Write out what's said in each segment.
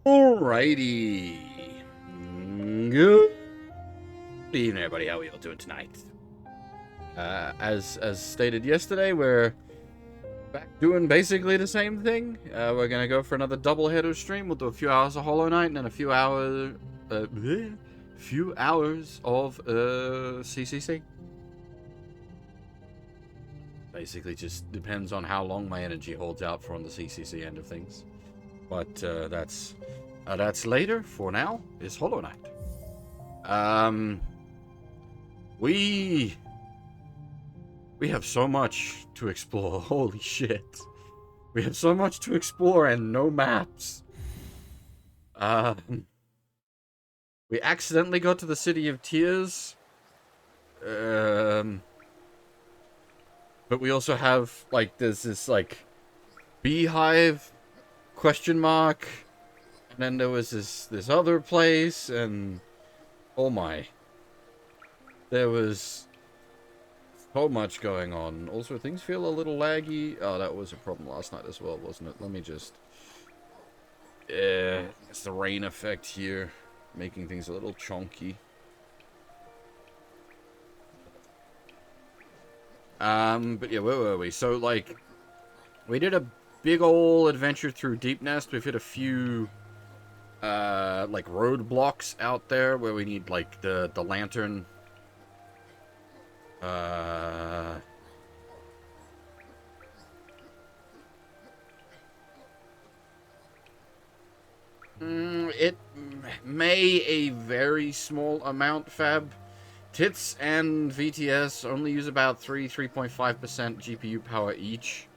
Alrighty. Good evening, everybody. How are we all doing tonight? As stated yesterday, we're back doing basically the same thing. We're gonna go for another double-header stream. We'll do a few hours of Hollow Knight and then a few hours of CCC. Basically, just depends on how long my energy holds out for on the CCC end of things. But that's later. For now, is Hollow Knight. We have so much to explore. Holy shit. We have so much to explore and no maps. We accidentally got to the City of Tears. But we also have, like, there's this, like, beehive question mark. And then there was this other place, and oh my. There was so much going on. Also, things feel a little laggy. Oh, that was a problem last night as well, wasn't it? Let me just... it's the rain effect here, making things a little chunky. But yeah, where were we? So, like, we did a big ol' adventure through Deep Nest. We've hit a few, like, roadblocks out there where we need, like, the lantern. It may a very small amount, Fab. Tits and VTS only use about 3.5% GPU power each.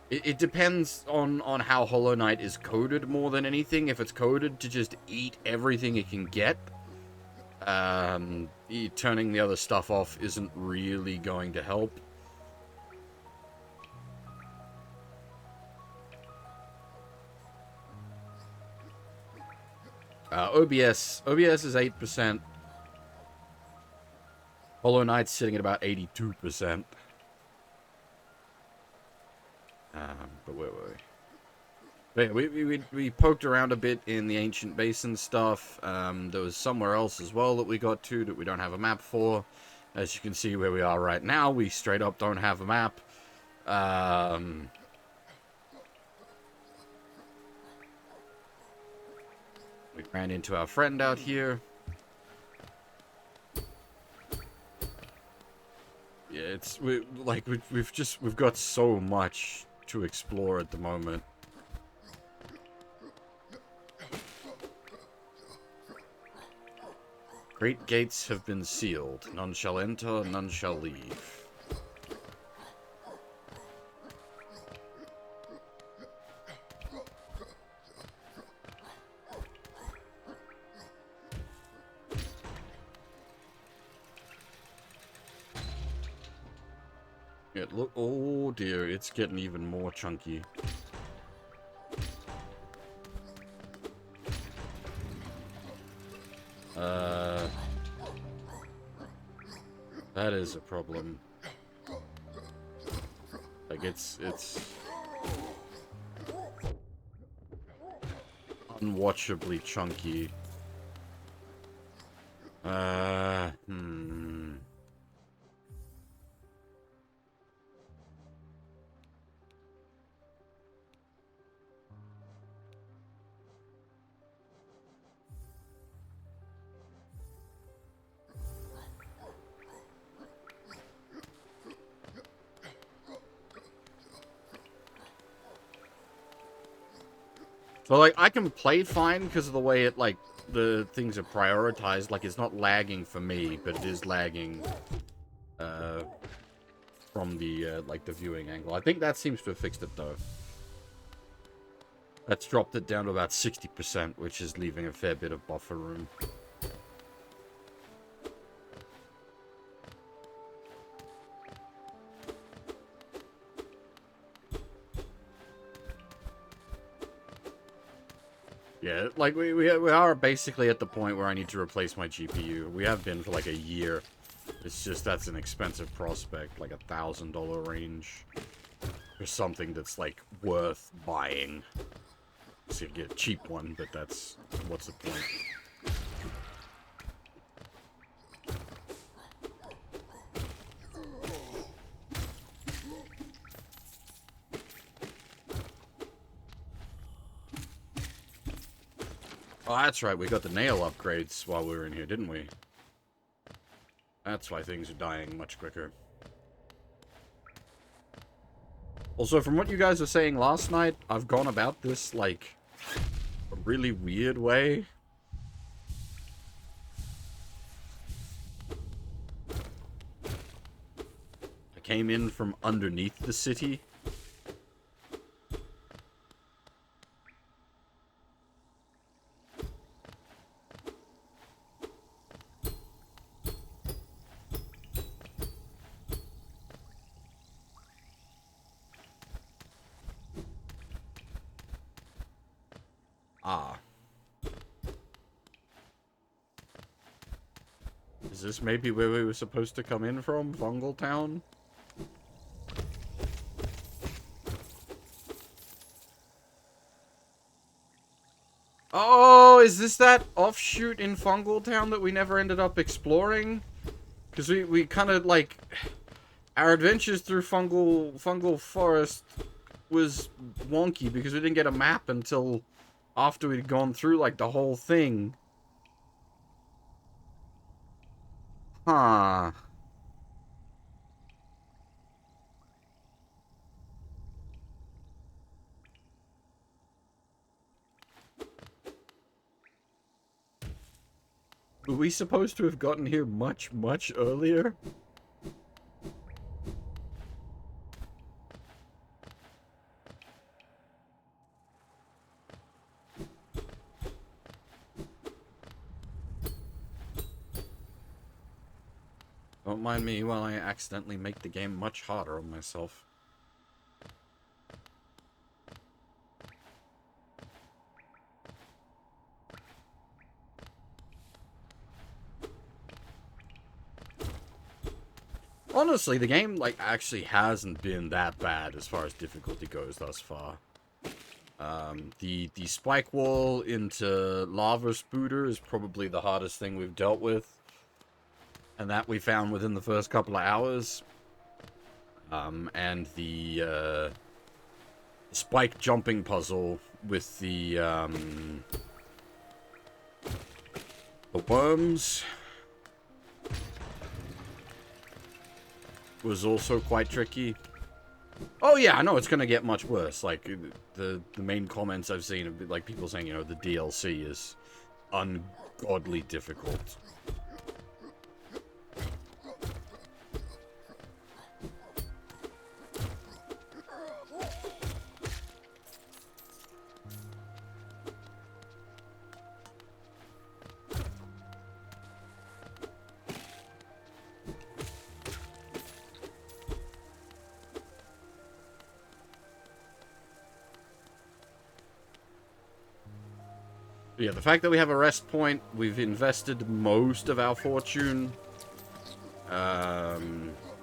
It depends on how Hollow Knight is coded more than anything. If it's coded to just eat everything it can get, turning the other stuff off isn't really going to help. OBS is 8%. Hollow Knight's sitting at about 82%. But where were we? Yeah, we poked around a bit in the Ancient Basin stuff. There was somewhere else as well that we got to that we don't have a map for. As you can see where we are right now, we straight up don't have a map. We ran into our friend out here. Yeah, we've got so much to explore at the moment. Great gates have been sealed. None shall enter, none shall leave. Yeah, look, oh dear, it's getting even more chunky. That is a problem. Like, it's unwatchably chunky. So, like, I can play fine because of the way it, like, the things are prioritized. Like, it's not lagging for me, but it is lagging, from the, like, the viewing angle. I think that seems to have fixed it, though. That's dropped it down to about 60%, which is leaving a fair bit of buffer room. Yeah, like, we are basically at the point where I need to replace my GPU. We have been for like a year. It's just that's an expensive prospect, like $1,000 range. for something that's, like, worth buying. So you get a cheap one, but that's... what's the point? Oh, that's right, we got the nail upgrades while we were in here, didn't we? That's why things are dying much quicker. Also, from what you guys were saying last night, I've gone about this, like, a really weird way. I came in from underneath the city. Ah. Is this maybe where we were supposed to come in from? Fungal Town? Oh, is this that offshoot in Fungal Town that we never ended up exploring? Because we kind of, like... Our adventures through Fungal Forest was wonky because we didn't get a map until after we'd gone through, like, the whole thing. Huh. Were we supposed to have gotten here much, much earlier? Don't mind me while I accidentally make the game much harder on myself. Honestly, the game, like, actually hasn't been that bad as far as difficulty goes thus far. The spike wall into Lava Spooter is probably the hardest thing we've dealt with. And that we found within the first couple of hours. And the spike jumping puzzle with the worms was also quite tricky. Oh yeah, I know it's gonna get much worse. Like, the main comments I've seen have been, like, people saying, you know, the DLC is ungodly difficult. Yeah, the fact that we have a rest point, we've invested most of our fortune.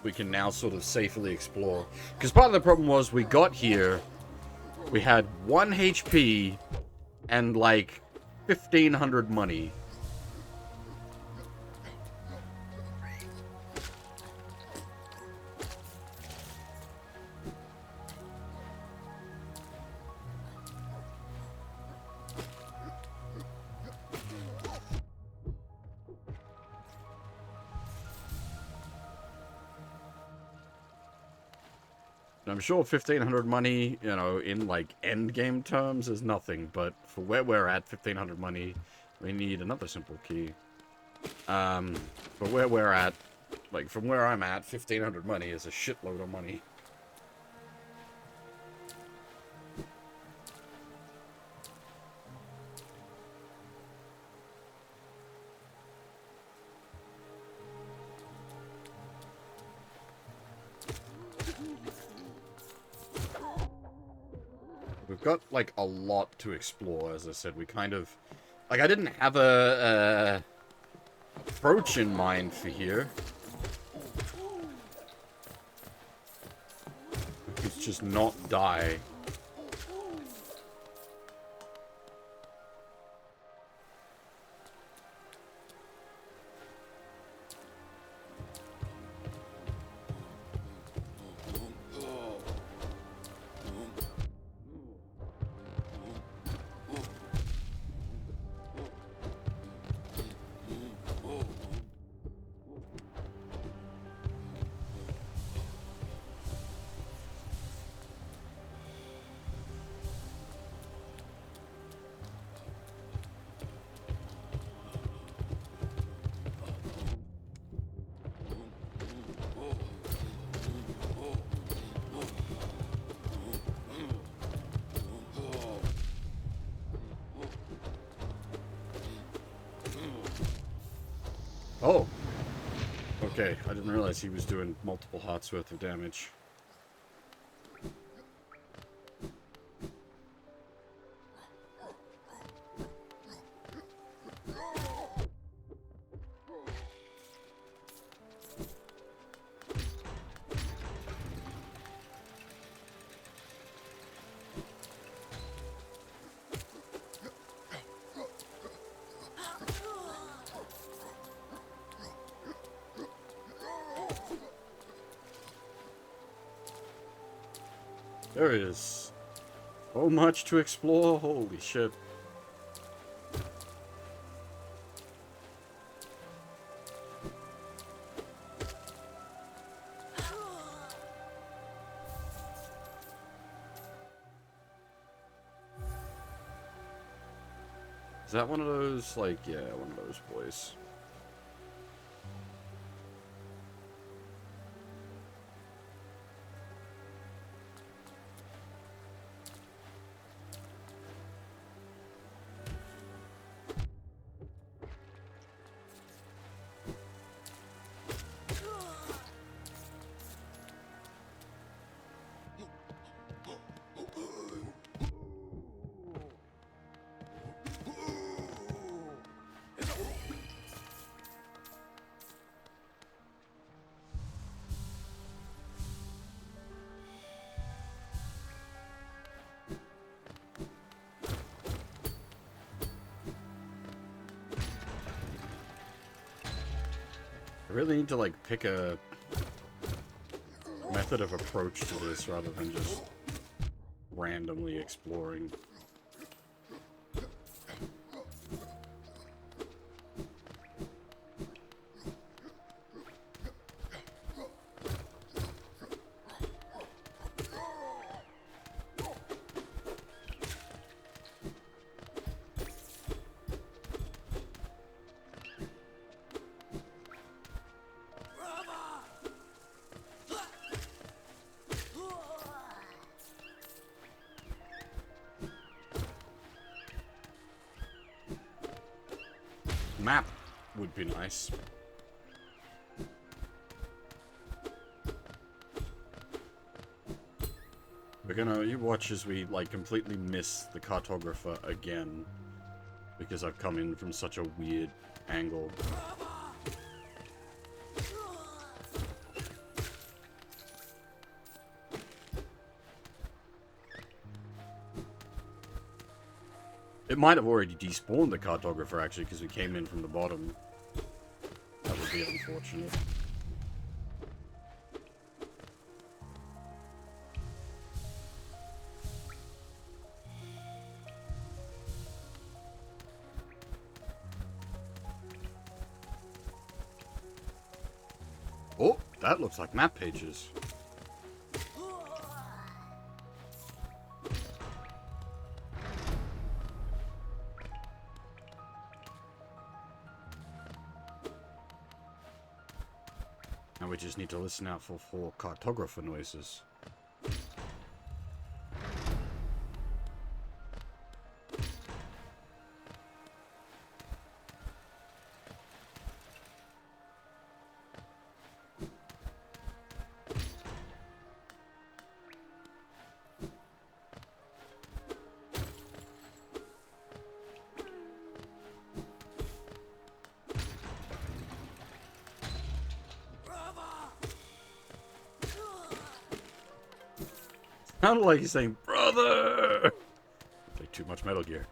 We can now sort of safely explore. Because part of the problem was we got here, we had 1 HP and like 1,500 money. I'm sure 1,500 money, you know, in, like, end game terms is nothing, but for where we're at, 1,500 money, we need another simple key. For where we're at, like, from where I'm at, 1,500 money is a shitload of money. We've got, like, a lot to explore, as I said. We kind of... Like, I didn't have a approach in mind for here. It's just not die. Oh! Okay, I didn't realize he was doing multiple hearts worth of damage. There is so much to explore, holy shit. Is that one of those, like, yeah, one of those boys. I really need to, like, pick a method of approach to this rather than just randomly exploring. Map would be nice. We're gonna, you watch as we, like, completely miss the cartographer again. Because I've come in from such a weird angle. It might have already despawned the cartographer, actually, because we came in from the bottom. That would be unfortunate. Oh, that looks like map pages. Now we just need to listen out for cartographer noises. Sounded like he's saying, brother! Play too much Metal Gear.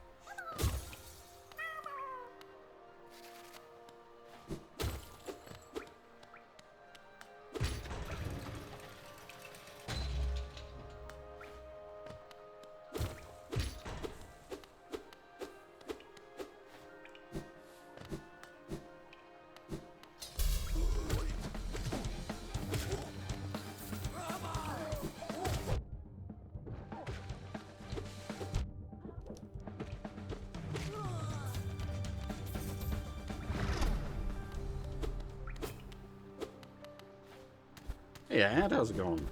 Hey, Ant, how's it going?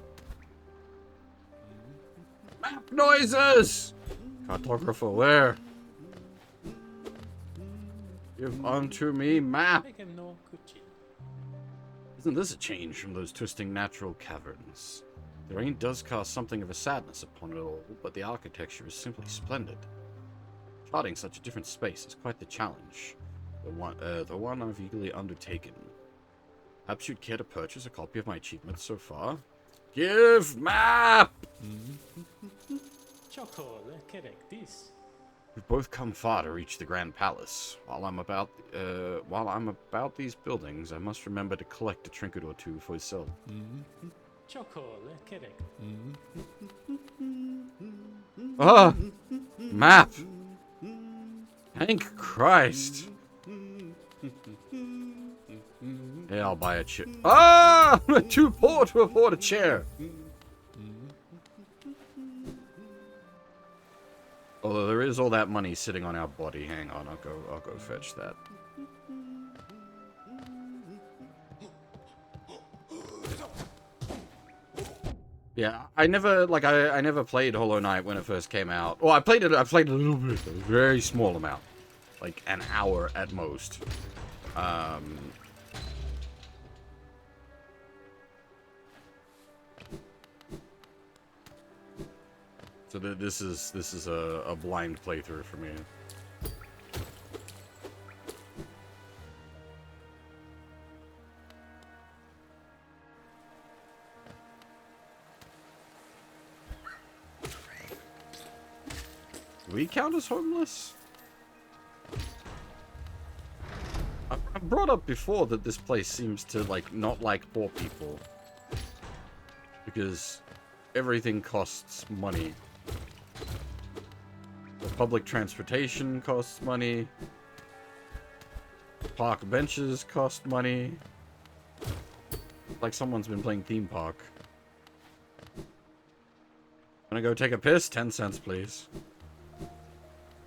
Map noises! Cartographer, where? Give unto me map! Isn't this a change from those twisting natural caverns? The rain does cast something of a sadness upon it all, but the architecture is simply splendid. Charting such a different space is quite the challenge. The one I've eagerly undertaken. Perhaps you'd care to purchase a copy of my achievements so far? Give map! We've both come far to reach the Grand Palace. While I'm about these buildings, I must remember to collect a trinket or two for yourself. Ah! Map! Thank Christ! Yeah, I'll buy a chair. Ah! I'm too poor to afford a chair! Although there is all that money sitting on our body. Hang on, I'll go fetch that. Yeah, I never played Hollow Knight when it first came out. Well, I played a little bit, a very small amount. Like an hour at most. So this is a blind playthrough for me. Do we count as homeless? I brought up before that this place seems to not like poor people because everything costs money. The public transportation costs money. Park benches cost money. Like someone's been playing theme park. Wanna go take a piss? 10 cents, please.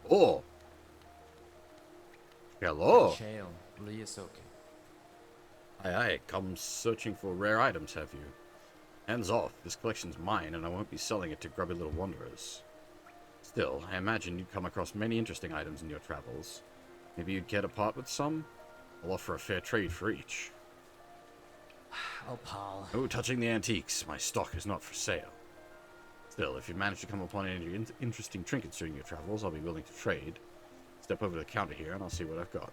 Oh. Hello. Aye, come searching for rare items, have you? Hands off. This collection's mine, and I won't be selling it to grubby little wanderers. Still, I imagine you'd come across many interesting items in your travels. Maybe you'd care to part with some? I'll offer a fair trade for each. Oh, pal. No touching the antiques. My stock is not for sale. Still, if you manage to come upon any interesting trinkets during your travels, I'll be willing to trade. Step over to the counter here, and I'll see what I've got.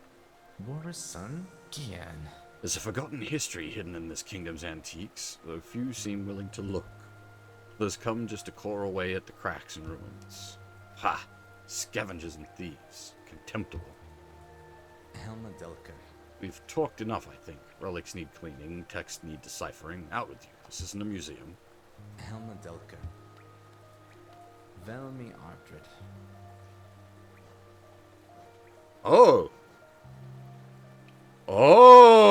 Warson Gian. There's a forgotten history hidden in this kingdom's antiques, though few seem willing to look. Others come just to claw away at the cracks and ruins. Ha! Scavengers and thieves. Contemptible. Helma Delker. We've talked enough, I think. Relics need cleaning, texts need deciphering. Out with you. This isn't a museum. Helma Delker. Velmi Ardred. Oh! Oh!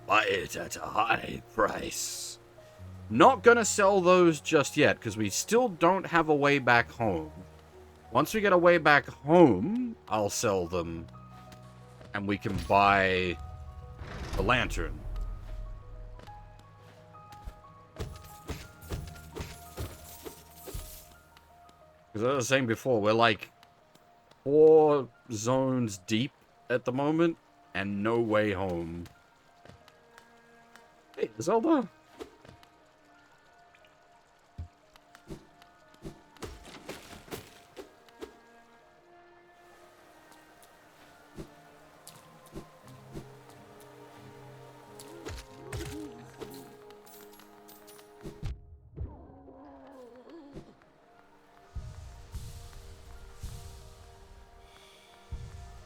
Buy it at a high price. Not gonna sell those just yet, because we still don't have a way back home. Once we get a way back home, I'll sell them. And we can buy the lantern. Because as I was saying before, we're like 4 zones deep at the moment, and no way home. Hey, Zelda.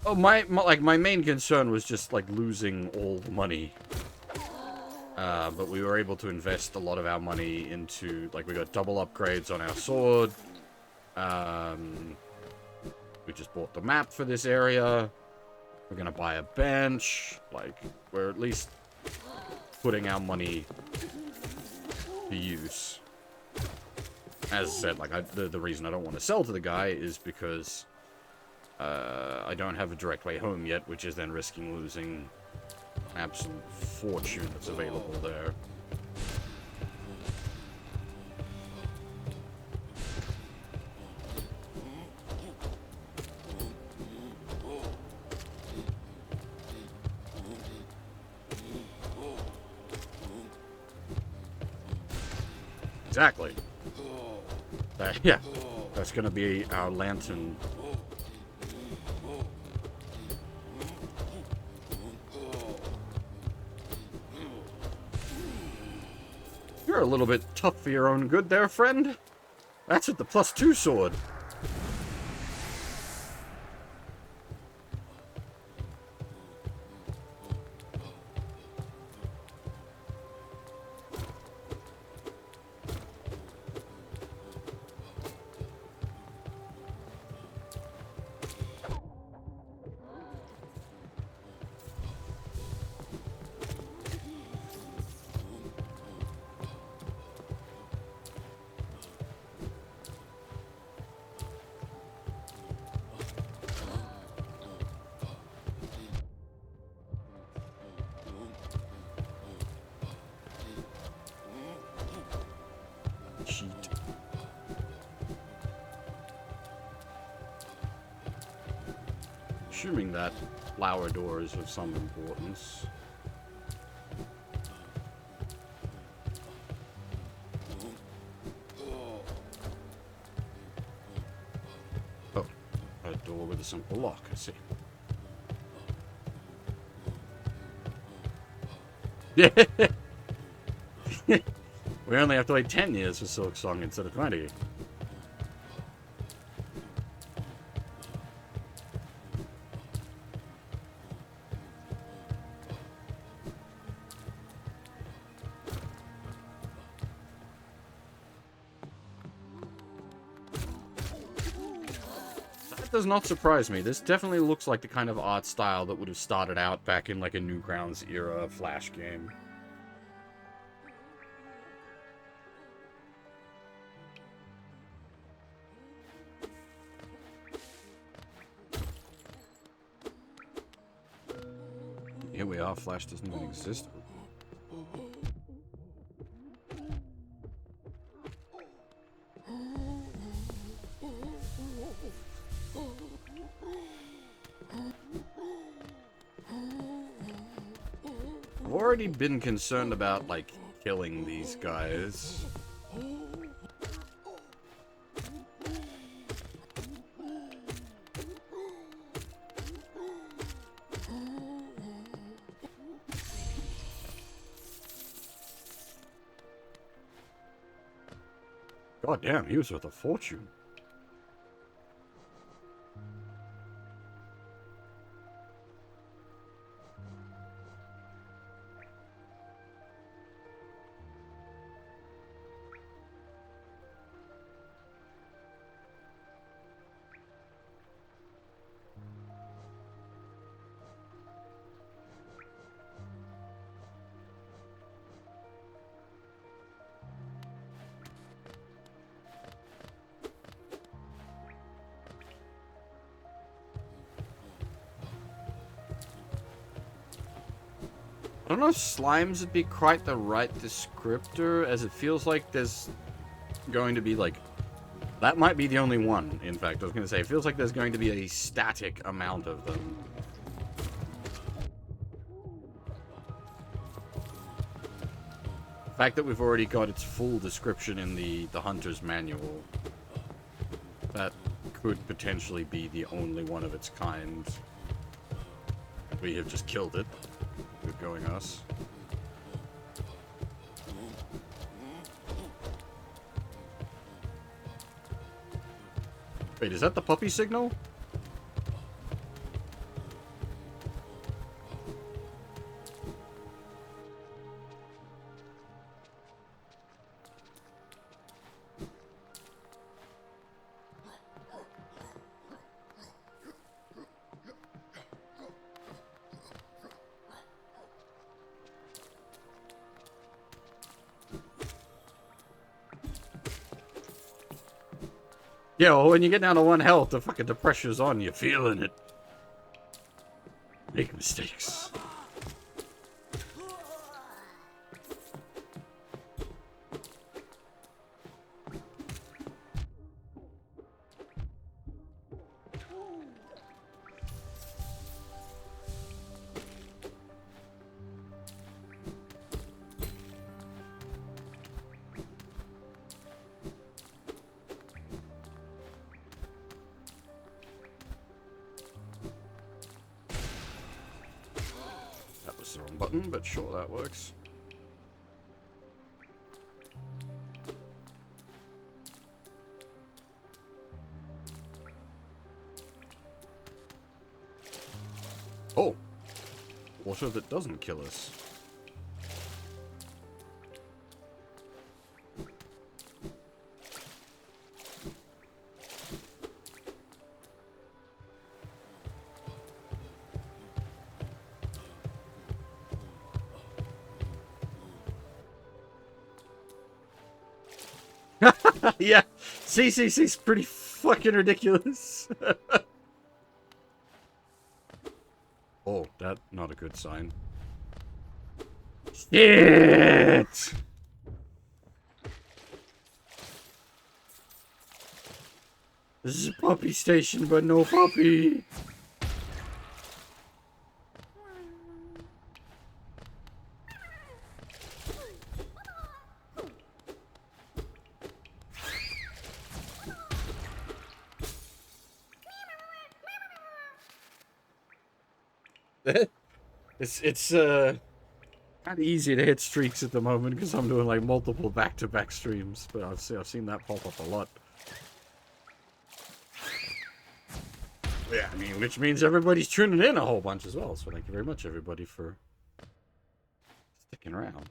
Oh, my main concern was just, like, losing all the money. But we were able to invest a lot of our money into, like, we got double upgrades on our sword. We just bought the map for this area. We're gonna buy a bench. Like, we're at least putting our money to use. As I said, like, the reason I don't want to sell to the guy is because I don't have a direct way home yet, which is then risking losing an absolute fortune that's available there. Exactly. Yeah, that's gonna be our lantern. You're a little bit tough for your own good there, friend. That's with the +2 sword. Cheat. Assuming that flower door is of some importance. Oh, a door with a simple lock, I see. Yeah. We only have to wait 10 years for Silk Song instead of 20. That does not surprise me. This definitely looks like the kind of art style that would have started out back in like a Newgrounds era Flash game. Here we are, Flash doesn't even exist. I've already been concerned about, like, killing these guys. God damn, he was worth a fortune. I don't know if slimes would be quite the right descriptor, as it feels like there's going to be, like... That might be the only one, in fact. I was going to say, it feels like there's going to be a static amount of them. The fact that we've already got its full description in the Hunter's Manual, that could potentially be the only one of its kind. We have just killed it. Good going, us. Wait, is that the puppy signal? Yeah, well, when you get down to 1 health, the fucking the pressure's on. You're feeling it. Make mistakes. That was the wrong button, but sure, that works. Oh! Water that doesn't kill us. Yeah, CCC's pretty fucking ridiculous. Oh, that's not a good sign. Shit! This is a puppy station, but no puppy. It's kind of easy to hit streaks at the moment because I'm doing like multiple back-to-back streams, but I've seen that pop up a lot. Yeah, I mean, which means everybody's tuning in a whole bunch as well. So thank you very much, everybody, for sticking around.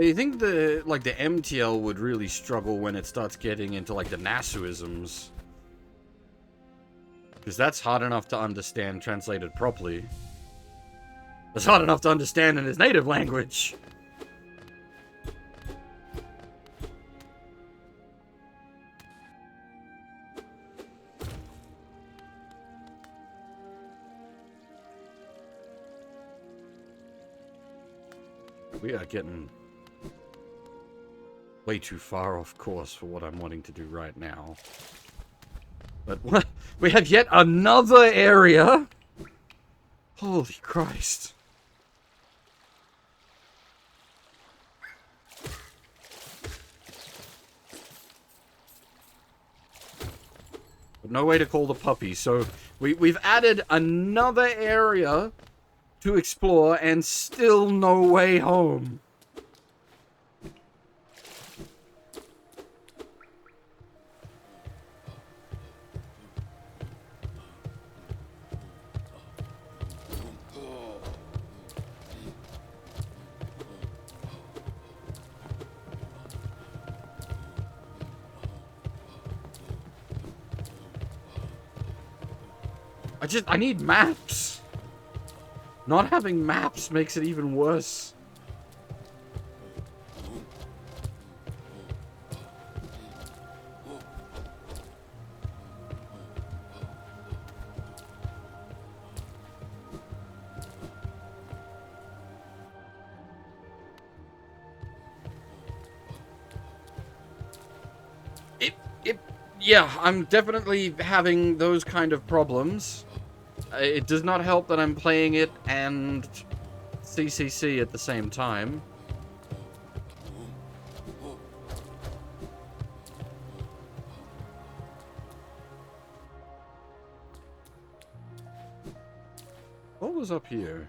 I think the MTL would really struggle when it starts getting into like the Nasuisms. Because that's hard enough to understand translated properly. It's hard enough to understand in his native language. We are getting way too far off course for what I'm wanting to do right now. But what? We have yet another area? Holy Christ. But no way to call the puppy, so we've added another area to explore and still no way home. I need maps. Not having maps makes it even worse. Yeah, I'm definitely having those kind of problems. It does not help that I'm playing it and CCC at the same time. What was up here?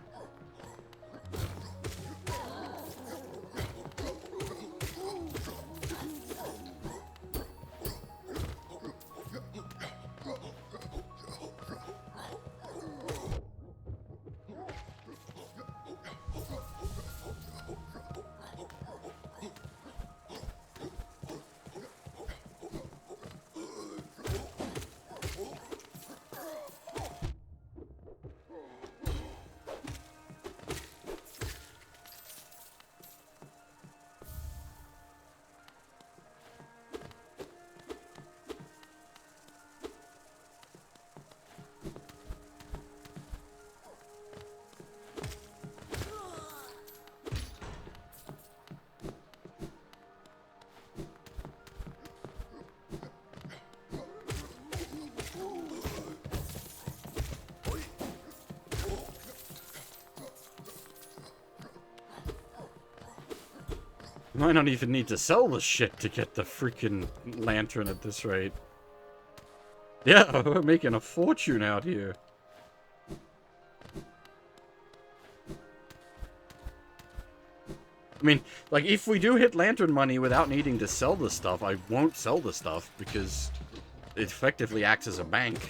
Might not even need to sell the shit to get the freaking lantern at this rate. Yeah, we're making a fortune out here. I mean, like, if we do hit lantern money without needing to sell the stuff, I won't sell the stuff because it effectively acts as a bank.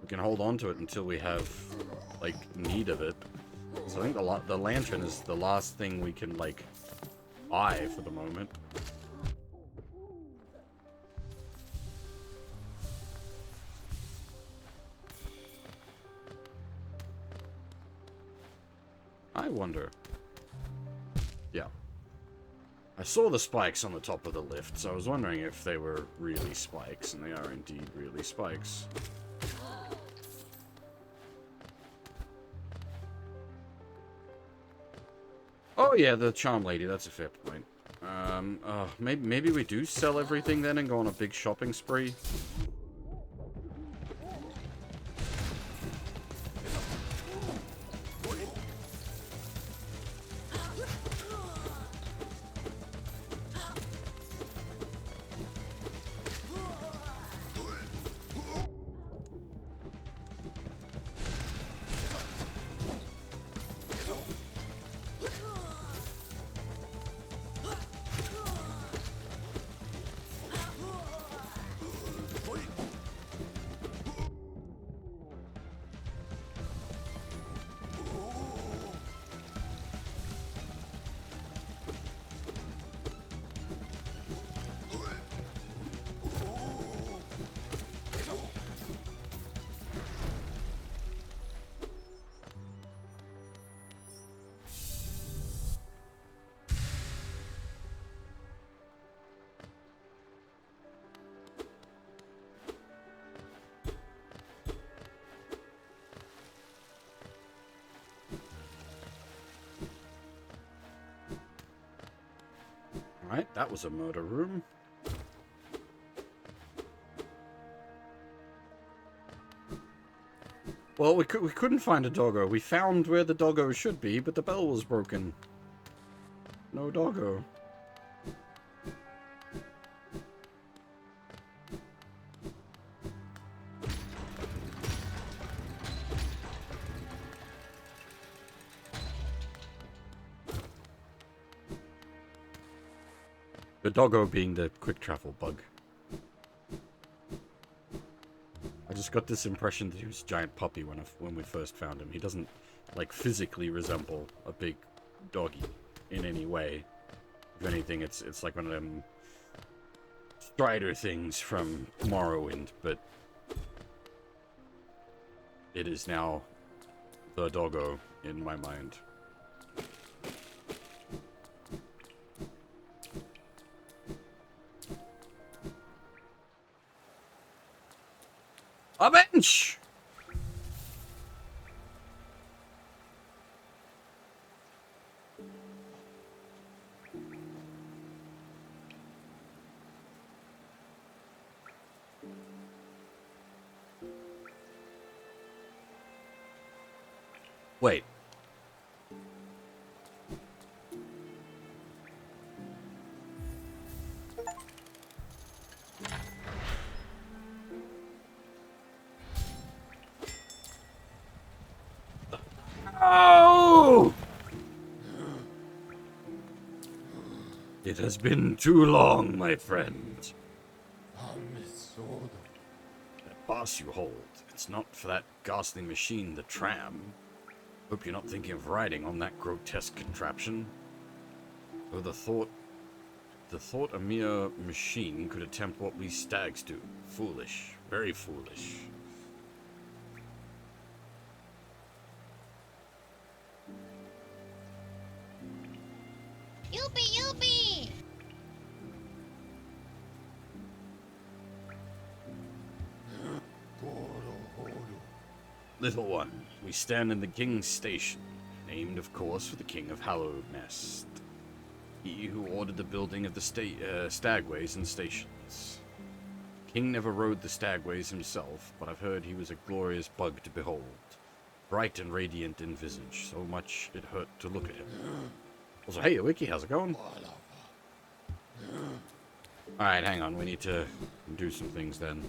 We can hold on to it until we have, like, need of it. So I think the lantern is the last thing we can, like, buy for the moment. I wonder. Yeah. I saw the spikes on the top of the lift, so I was wondering if they were really spikes, and they are indeed really spikes. Oh yeah, the charm lady, that's a fair point. Maybe we do sell everything then and go on a big shopping spree. Alright, that was a murder room. Well, we couldn't find a doggo. We found where the doggo should be, but the bell was broken. No doggo. The doggo being the quick travel bug. I just got this impression that he was a giant puppy when we first found him. He doesn't, like, physically resemble a big doggy in any way. If anything, it's like one of them Strider things from Morrowind, but it is now the doggo in my mind. A bench! Wait. Oh! It has been too long, my friend. That boss you hold, it's not for that ghastly machine, the tram. Hope you're not thinking of riding on that grotesque contraption. Though the thought a mere machine could attempt what we stags do. Foolish. Very foolish. Yoopie, yoopie! Little one, we stand in the King's Station, named, of course, for the King of Hallowmest. He who ordered the building of the stagways and stations. King never rode the stagways himself, but I've heard he was a glorious bug to behold. Bright and radiant in visage, so much it hurt to look at him. Also, hey, Wiki, how's it going? Alright, hang on. We need to do some things then.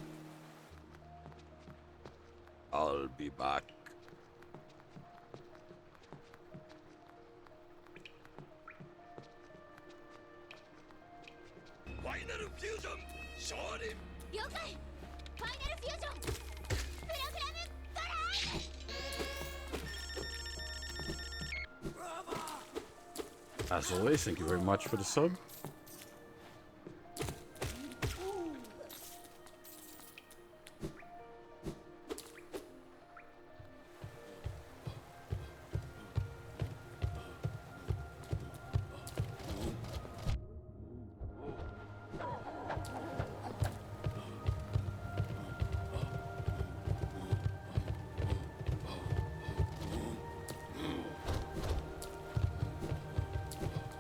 I'll be back. Final fusion! 勝利了解ファイナルフュージョンプログラムトライ As always, thank you very much for the sub.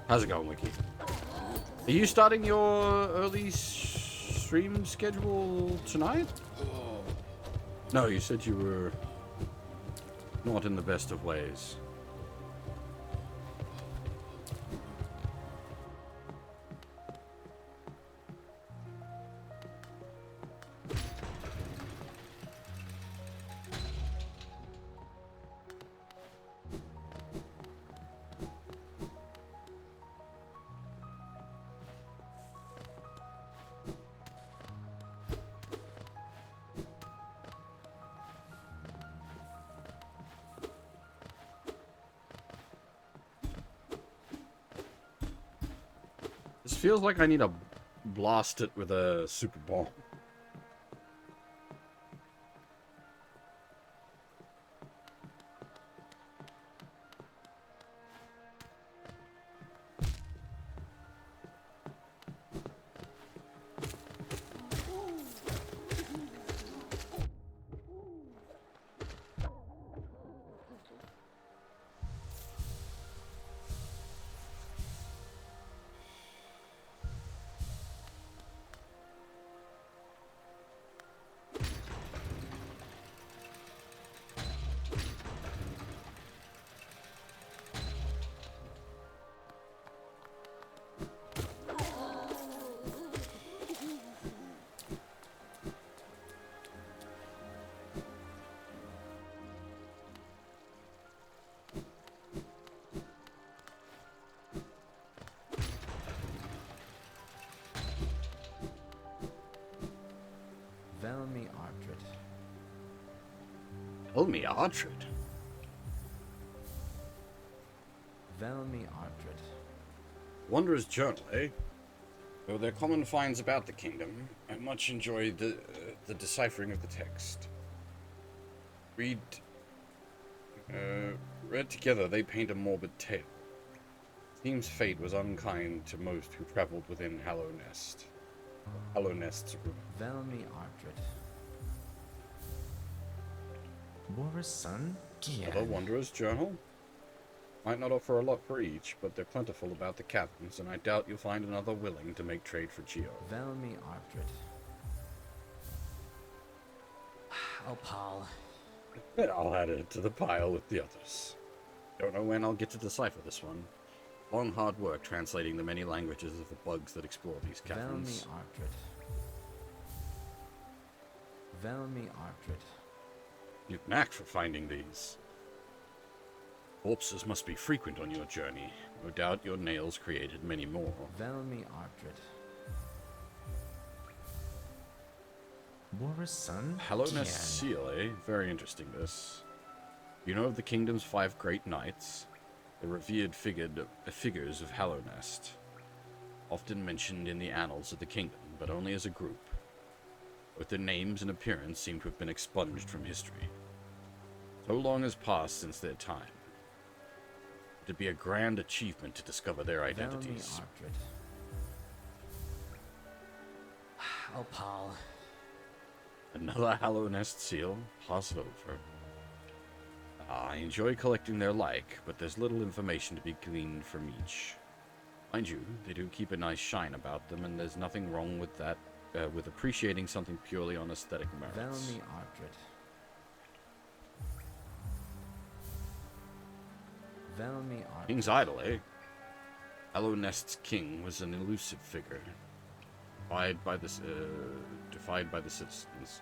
How's it going, Wiki? Are you starting your early stream schedule tonight? No, you said you were not in the best of ways. This feels like I need to blast it with a super bomb. Velmi Ardred. Tell me, Archard. Velmi Ardred. Wanderer's Journal, eh? Though they're common finds about the kingdom, I much enjoy the deciphering of the text. Read together, they paint a morbid tale. Seems fate was unkind to most who traveled within Hallownest. Hallownest's ruin. Velmi Ardred. War's son? Another Wanderer's Journal? Might not offer a lot for each, but they're plentiful about the caverns, and I doubt you'll find another willing to make trade for Geo. Velmi Ardred. Oh, Paul. Then I'll add it to the pile with the others. Don't know when I'll get to decipher this one. Long hard work translating the many languages of the bugs that explore these Velmi caverns. Ardred. Velmi Ardred. You've knack for finding these. Corpses must be frequent on your journey. No doubt your nails created many more. Velmi Ardred. War's son? Hallownest Gian. seal, eh? Very interesting, this. You know of the kingdom's 5 great knights? The revered figures of Hallownest. Often mentioned in the annals of the kingdom, but only as a group. Both their names and appearance seem to have been expunged from history. So long has passed since their time. It'd be a grand achievement to discover their identities. Velmi Ardred. Oh, Paul. Another Hallownest seal? Pass it over. I enjoy collecting their like, but there's little information to be gleaned from each. Mind you, they do keep a nice shine about them, and there's nothing wrong with that, with appreciating something purely on aesthetic merits. Velmi Ardred. Velmi Ardred. King's Idol, eh? Aloe Nest's king was an elusive figure, defied by the citizens.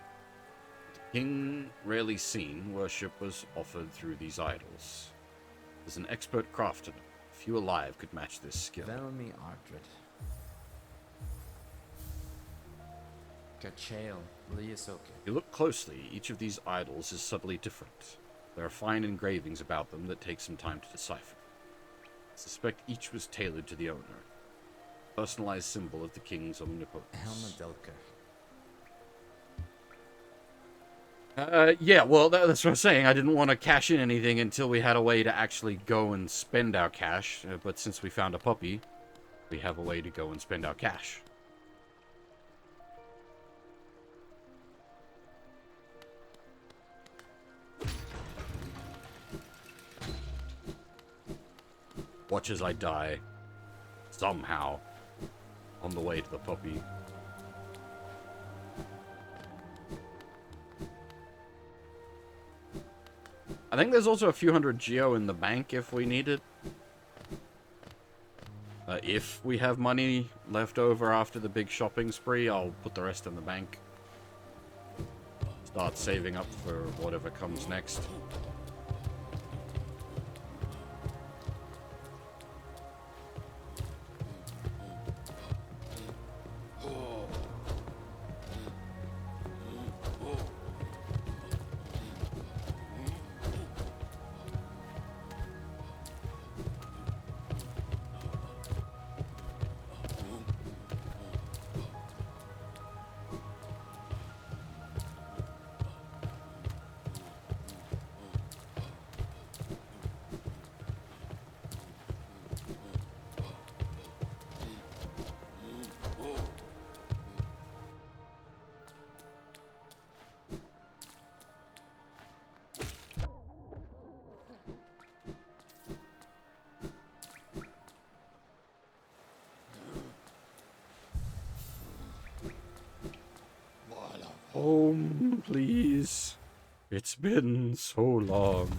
The king, rarely seen, worship was offered through these idols. As an expert craftsman, few alive could match this skill. Velmi Ardred. Kachael Liasoke. If you look closely, each of these idols is subtly different. There are fine engravings about them that take some time to decipher. I suspect each was tailored to the owner. Personalized symbol of the king's omnipotence. Helma Delker. Yeah, well, that's what I'm saying. I didn't want to cash in anything until we had a way to actually go and spend our cash. But since we found a puppy, we have a way to go and spend our cash. Watch as I die. Somehow. On the way to the puppy. I think there's also a few hundred geo in the bank if we need it. If we have money left over after the big shopping spree, I'll put the rest in the bank. Start saving up for whatever comes next. Home, please. It's been so long.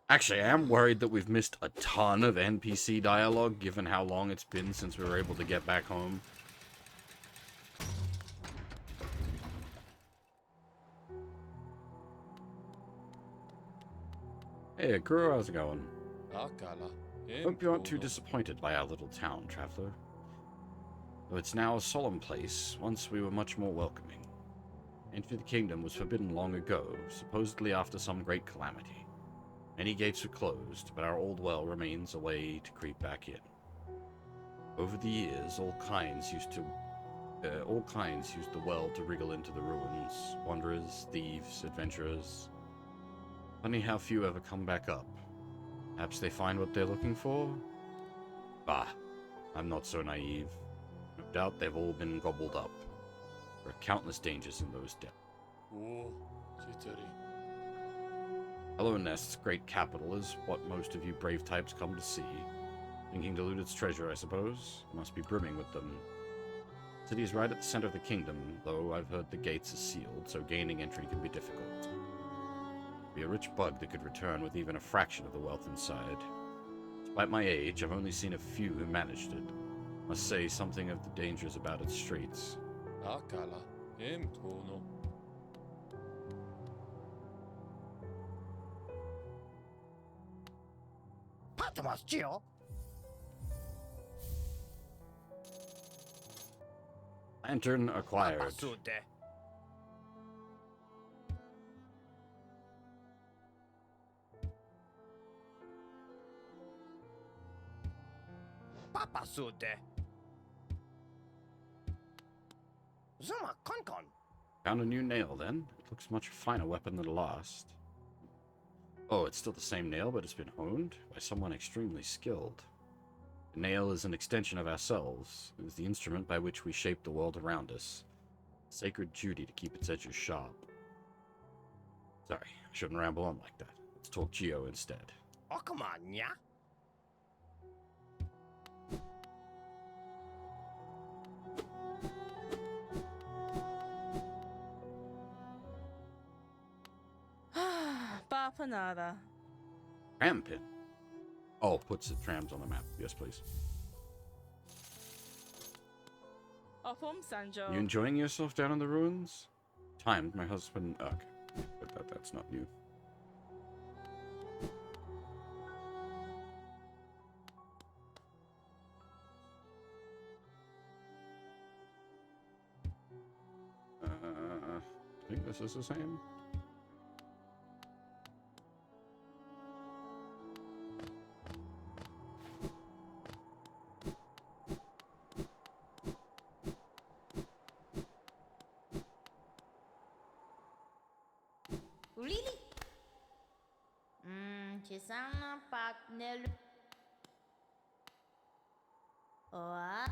Actually, I am worried that we've missed a ton of NPC dialogue, given how long it's been since we were able to get back home. Hey, Akuro, how's it going? Hope you aren't too disappointed by our little town, traveler. Though it's now a solemn place, once we were much more welcoming. Entry to the kingdom was forbidden long ago, supposedly after some great calamity. Many gates were closed, but our old well remains a way to creep back in. Over the years, all kinds used the well to wriggle into the ruins. Wanderers, thieves, adventurers. Funny how few ever come back up. Perhaps they find what they're looking for? Bah, I'm not so naive. No doubt they've all been gobbled up. There are countless dangers in those depths. Aloe Nest's great capital is what most of you brave types come to see. Thinking to loot its treasure, I suppose. It must be brimming with them. The city is right at the center of the kingdom, though I've heard the gates are sealed, so gaining entry can be difficult. Be a rich bug that could return with even a fraction of the wealth inside. Despite my age, I've only seen a few who managed it. Must say something of the dangers about its streets. Lantern acquired. Found a new nail, then. It looks much finer weapon than the last. Oh, it's still the same nail, but it's been honed by someone extremely skilled. The nail is an extension of ourselves. It is the instrument by which we shape the world around us. A sacred duty to keep its edges sharp. Sorry, I shouldn't ramble on like that. Let's talk Geo instead. Oh, come on, yeah? nada. Tram pin. Oh, puts the trams on the map. Yes, please. Off home, Sanjo. You enjoying yourself down in the ruins? Timed, my husband. Okay, but that's not new. I think this is the same. Really? Ci sono partner. What?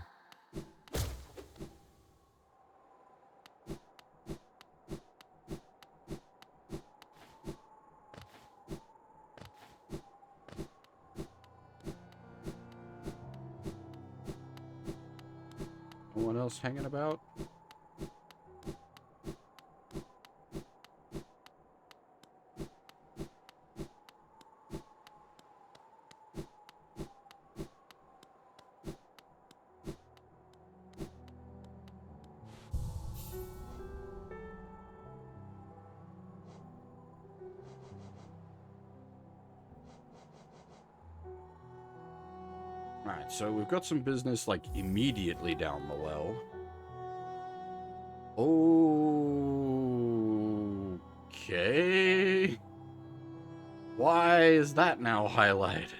No one else hanging about? Alright, so we've got some business, like, immediately down the well. Okay. Why is that now highlighted?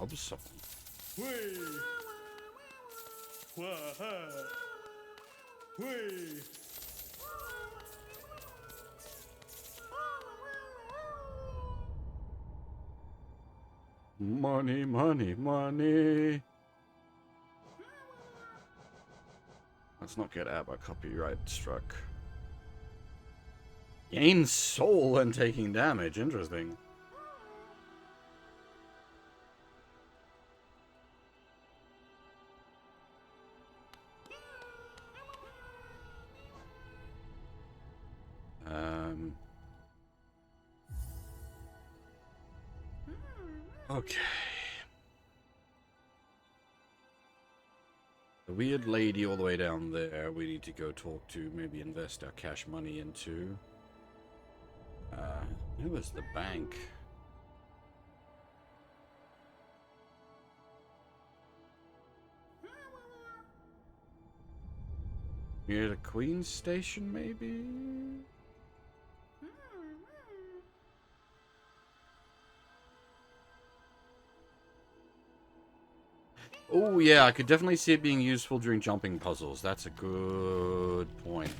Of something. Money, money, money. Let's not get ABBA copyright struck. Gain soul and taking damage. Interesting. Okay. The weird lady all the way down there, we need to go talk to, maybe invest our cash money into. Who was the bank? Near the Queen's Station, maybe? Oh, yeah, I could definitely see it being useful during jumping puzzles. That's a good point.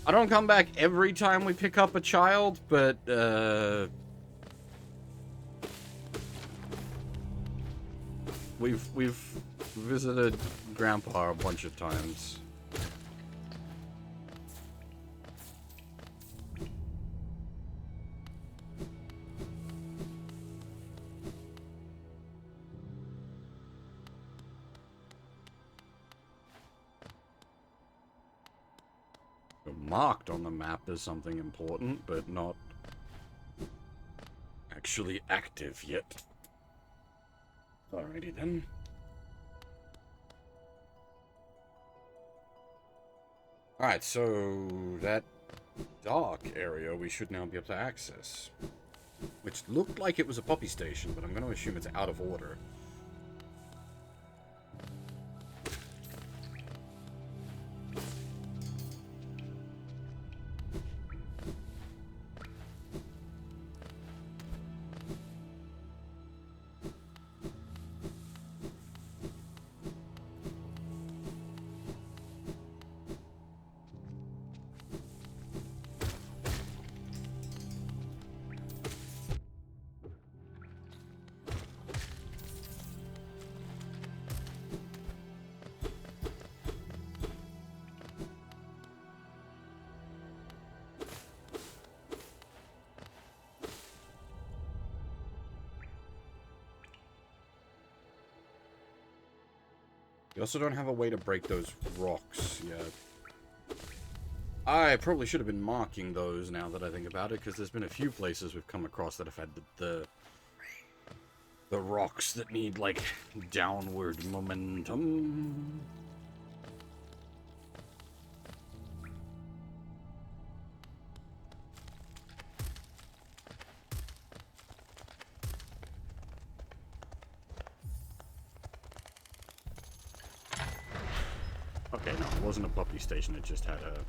I don't come back every time we pick up a child, but, We've visited Grandpa a bunch of times. Marked on the map as something important, but not actually active yet. Alrighty then. Alright, so that dark area we should now be able to access. Which looked like it was a puppy station, but I'm going to assume it's out of order. We also don't have a way to break those rocks yet. I probably should have been marking those now that I think about it, because there's been a few places we've come across that have had the rocks that need, like, downward momentum. Okay, no, it wasn't a puppy station, it just had a...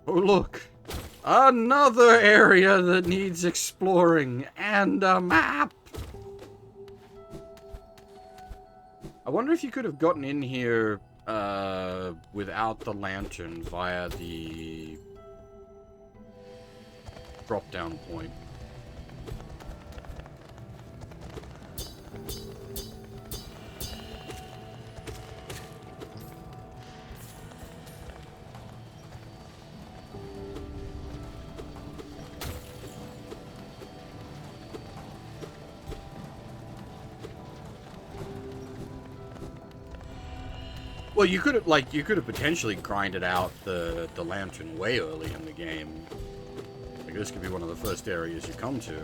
Oh, look! Another area that needs exploring, and a map! I wonder if you could have gotten in here, without the lantern via the drop-down point. Well, you could have potentially grinded out the lantern way early in the game. Like, this could be one of the first areas you come to.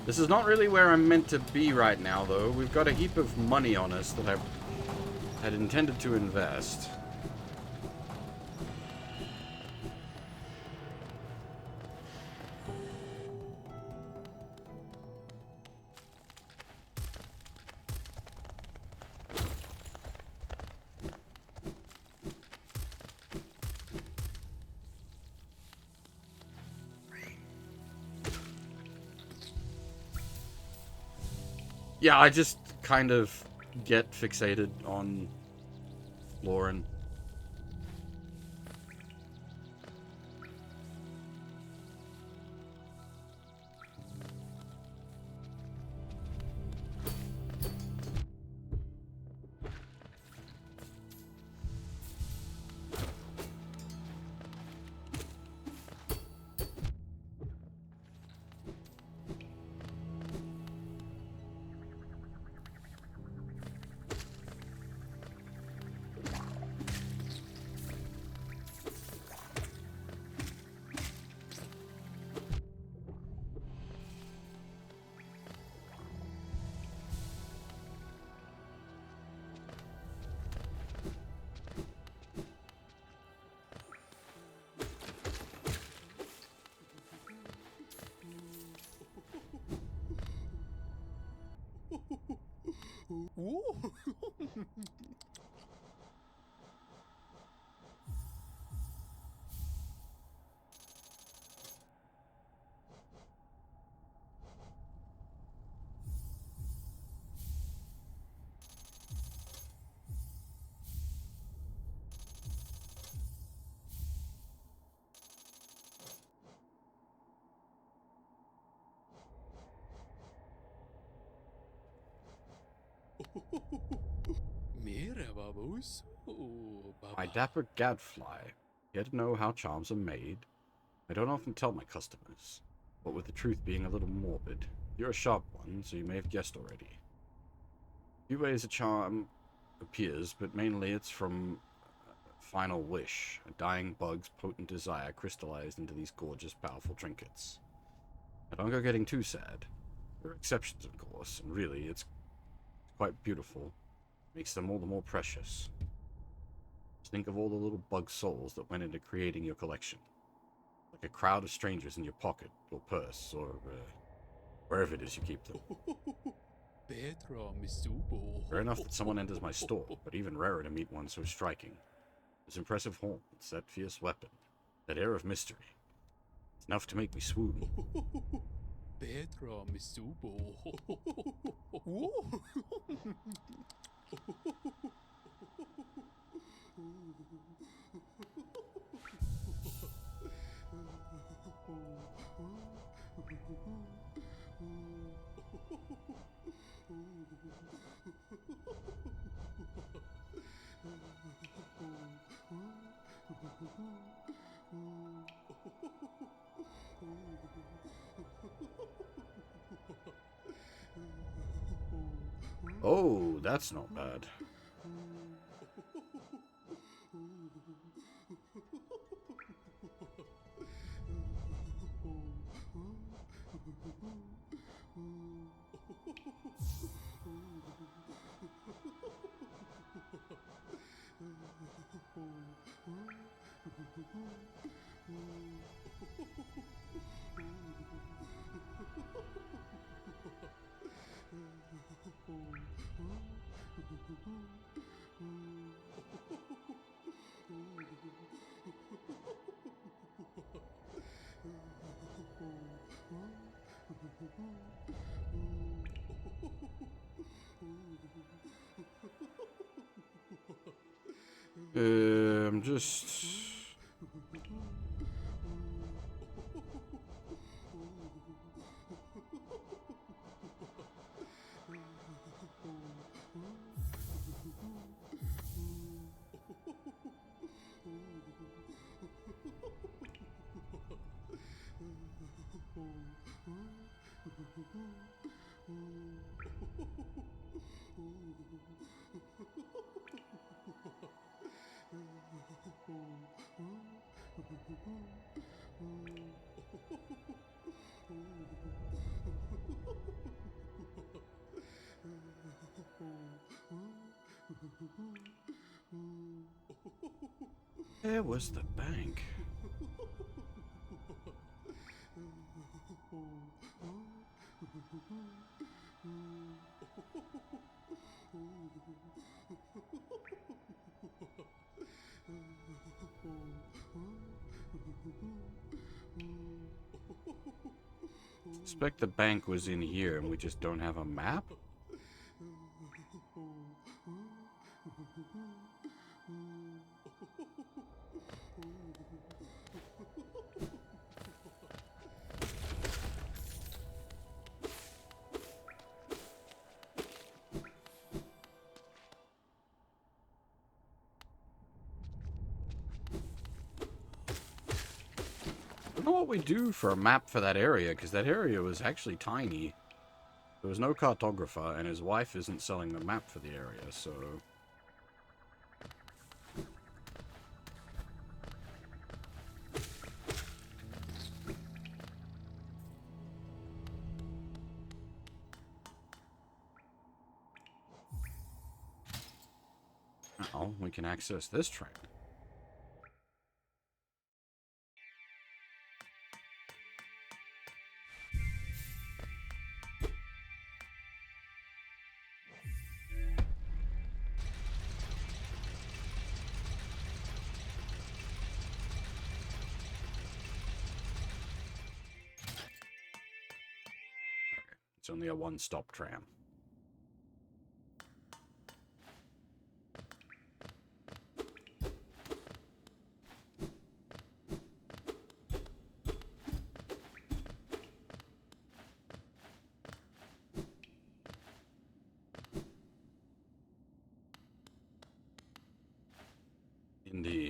This is not really where I'm meant to be right now, though. We've got a heap of money on us that I had intended to invest. Yeah, I just kind of get fixated on Lauren. Mira babus. My dapper gadfly. Here to know how charms are made. I don't often tell my customers, but with the truth being a little morbid. You're a sharp one, so you may have guessed already. Few ways a charm appears, but mainly it's from final wish, a dying bug's potent desire crystallized into these gorgeous, powerful trinkets. Now don't go getting too sad. There are exceptions, of course, and really, it's quite beautiful. Makes them all the more precious. Just think of all the little bug souls that went into creating your collection. Like a crowd of strangers in your pocket, or purse, or wherever it is you keep them. Petra Misubo. Rare enough that someone enters my store, but even rarer to meet one so striking. Those impressive horns, that fierce weapon, that air of mystery. It's enough to make me swoon. Petra Misubo. Oh, that's not bad. I'm just... Where was the bank? Suspect the bank was in here and we just don't have a map? I don't know what we do for a map for that area, because that area was actually tiny. There was no cartographer, and his wife isn't selling the map for the area, so... Now we can access this train. It's only a one-stop tram.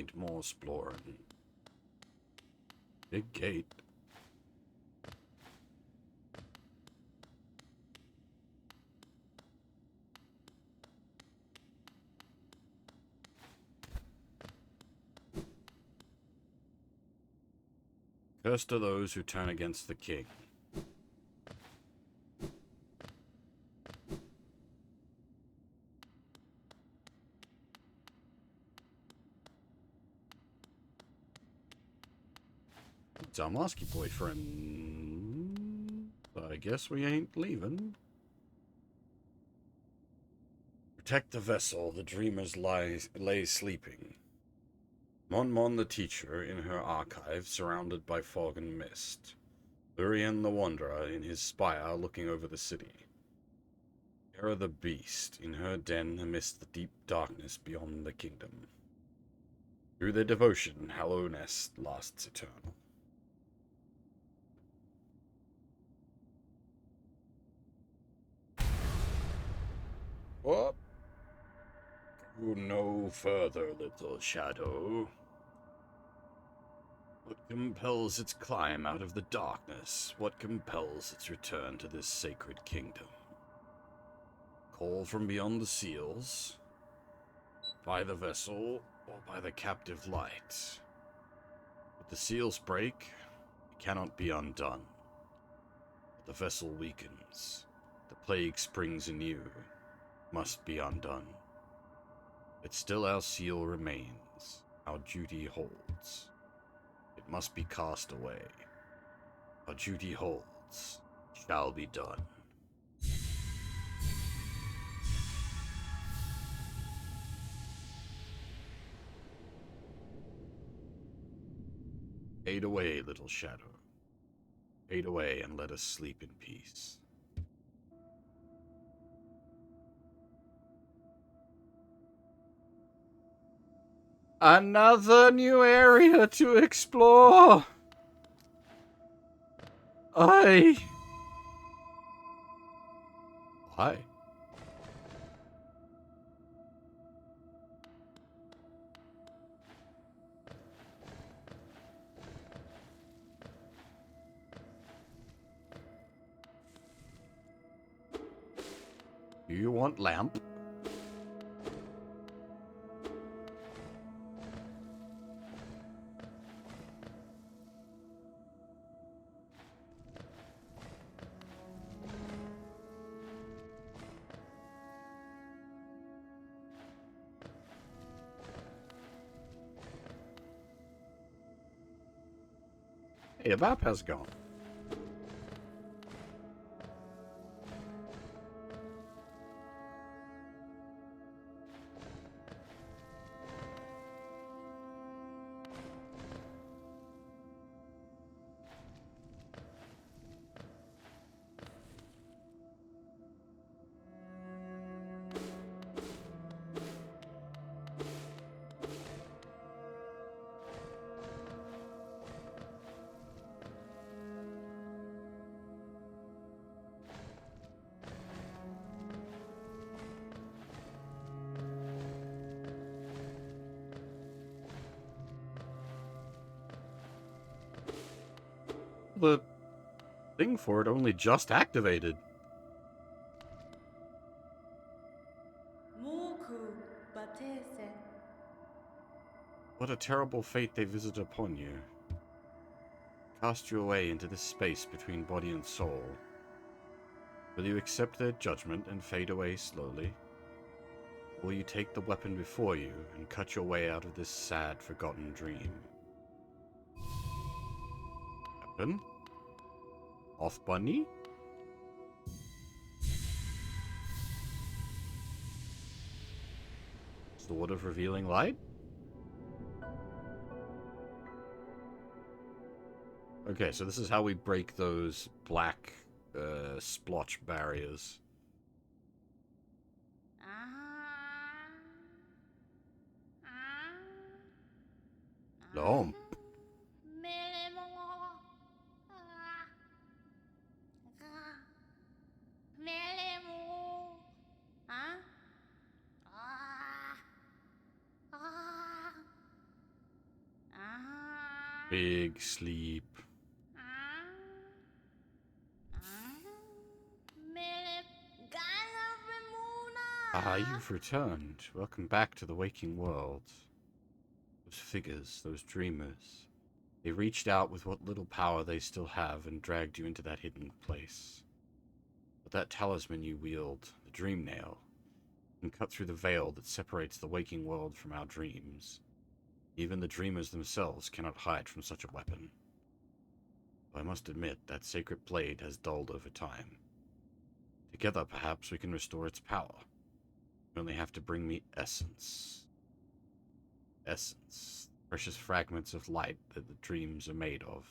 ain't more exploring. Big gate. Cursed are those who turn against the king. It's our Mosky boyfriend. I guess we ain't leaving. Protect the vessel, the dreamers lay sleeping. Mon the teacher in her archive, surrounded by fog and mist. Lurien the wanderer in his spire looking over the city. Hera the beast in her den amidst the deep darkness beyond the kingdom. Through their devotion, Hallownest lasts eternal. What? Go no further, little shadow. What compels its climb out of the darkness? What compels its return to this sacred kingdom? Call from beyond the seals? By the vessel, or by the captive light? If the seals break, it cannot be undone. But the vessel weakens. The plague springs anew. Must be undone. But still our seal remains. Our duty holds. It must be cast away. Our duty holds. Shall be done. Fade away, little shadow. Fade away and let us sleep in peace. Another new area to explore. Why? Do you want lamp? Hey, the map has gone. The thing for it only just activated. What a terrible fate they visit upon you. Cast you away into this space between body and soul. Will you accept their judgment and fade away slowly? Or will you take the weapon before you and cut your way out of this sad, forgotten dream? Weapon? Off Bunny? Sword of Revealing Light? Okay, so this is how we break those black splotch barriers. Lom. Big sleep. Ah, you've returned. Welcome back to the waking world. Those figures, those dreamers. They reached out with what little power they still have and dragged you into that hidden place. But that talisman you wield, the Dream Nail, can cut through the veil that separates the waking world from our dreams. Even the dreamers themselves cannot hide from such a weapon. Though I must admit, that sacred blade has dulled over time. Together, perhaps, we can restore its power. You only have to bring me essence. Essence. Precious fragments of light that the dreams are made of.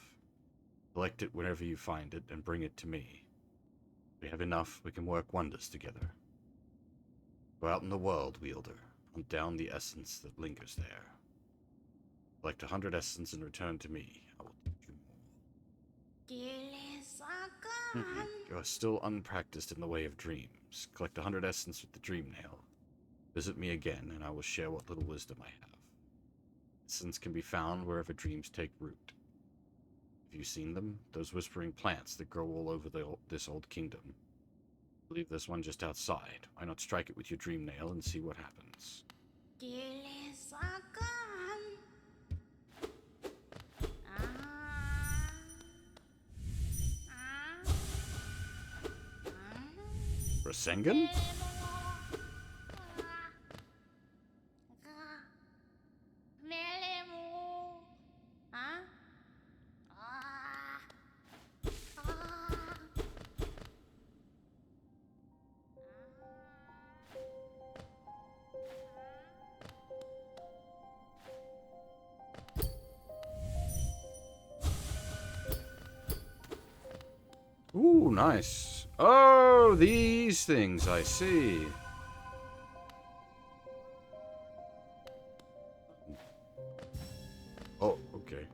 Collect it whenever you find it and bring it to me. If we have enough, we can work wonders together. Go out in the world, Wielder. Hunt down the essence that lingers there. Collect 100 essence and return to me. I will teach you more. You are still unpracticed in the way of dreams. Collect 100 essence with the Dream Nail. Visit me again, and I will share what little wisdom I have. Essence can be found wherever dreams take root. Have you seen them? Those whispering plants that grow all over this old kingdom. I believe there's one just outside. Why not strike it with your Dream Nail and see what happens? Rasengan? Ooh, nice. Oh, these things, I see. Oh, okay.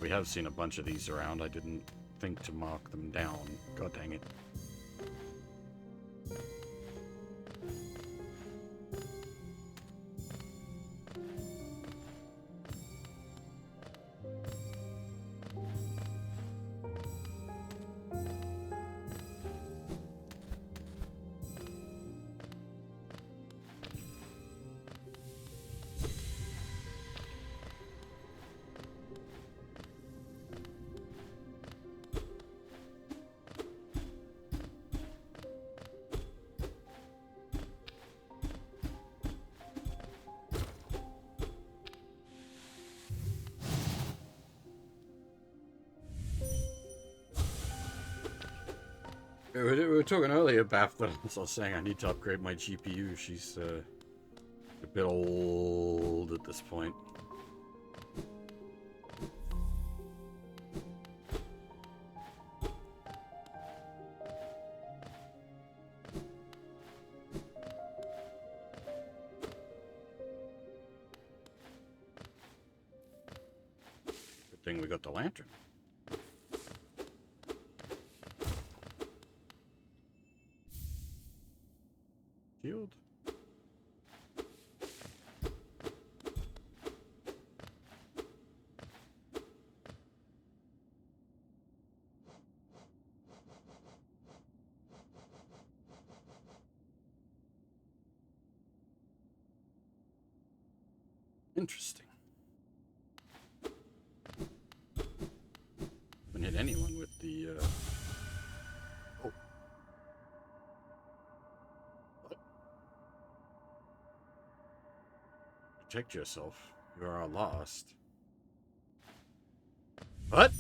We have seen a bunch of these around. I didn't think to mark them down. God dang it. We were talking earlier, Baph, that I was saying I need to upgrade my GPU. She's a bit old at this point. Good thing we got the lantern. Shield. Interesting. Haven't hit anyone with the oh. What? Protect yourself. You are lost. What?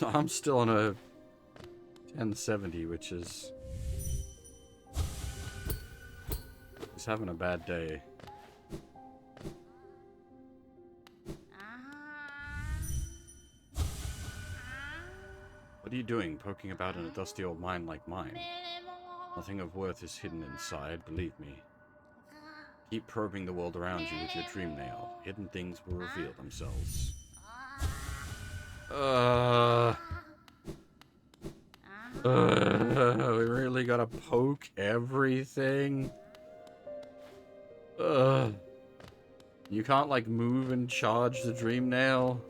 I'm still on a 1070, which is... He's having a bad day. doing, poking about in a dusty old mine like mine? Nothing of worth is hidden inside, believe me. Keep probing the world around you with your dream nail. Hidden things will reveal themselves. We really gotta poke everything? You can't, like, move and charge the dream nail?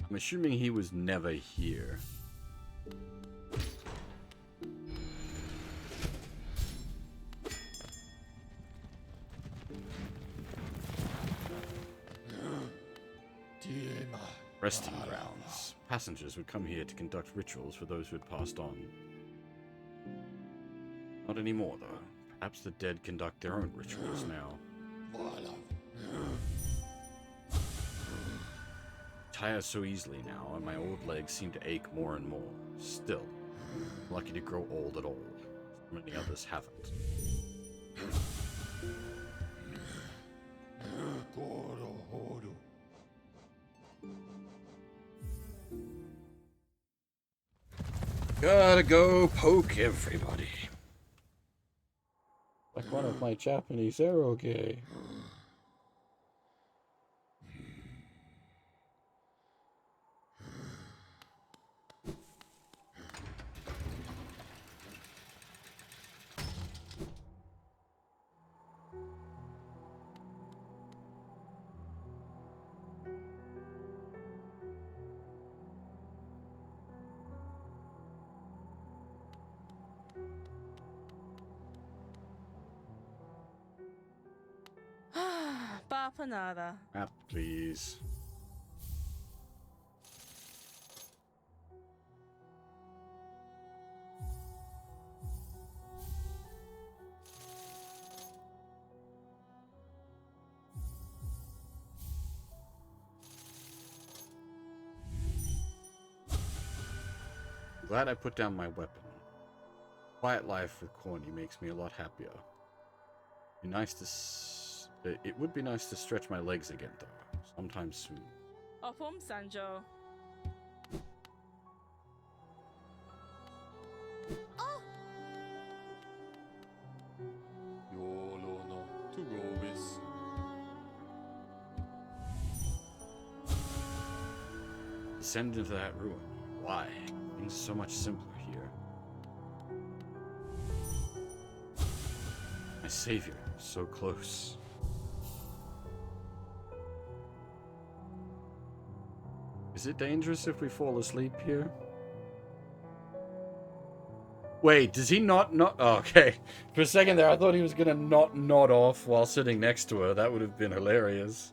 I'm assuming he was never here. Resting grounds. Passengers would come here to conduct rituals for those who had passed on. Not anymore, though. Perhaps the dead conduct their own rituals now. Tire so easily now, and my old legs seem to ache more and more. Still, lucky to grow old at all. Many others haven't. Gotta go poke everybody. Like one of my Japanese eroge. Papa nada. Ah, please. Glad I put down my weapon. Quiet life with Corny makes me a lot happier. Be nice to it would be nice to stretch my legs again, though, sometime soon. Of home, Sanjo. YOLO no to go with. Descend into that ruin. Why? Things are so much simpler here. My savior, so close. Is it dangerous if we fall asleep here? Wait, does he not? Oh, okay. For a second there, I thought he was gonna not nod off while sitting next to her. That would have been hilarious.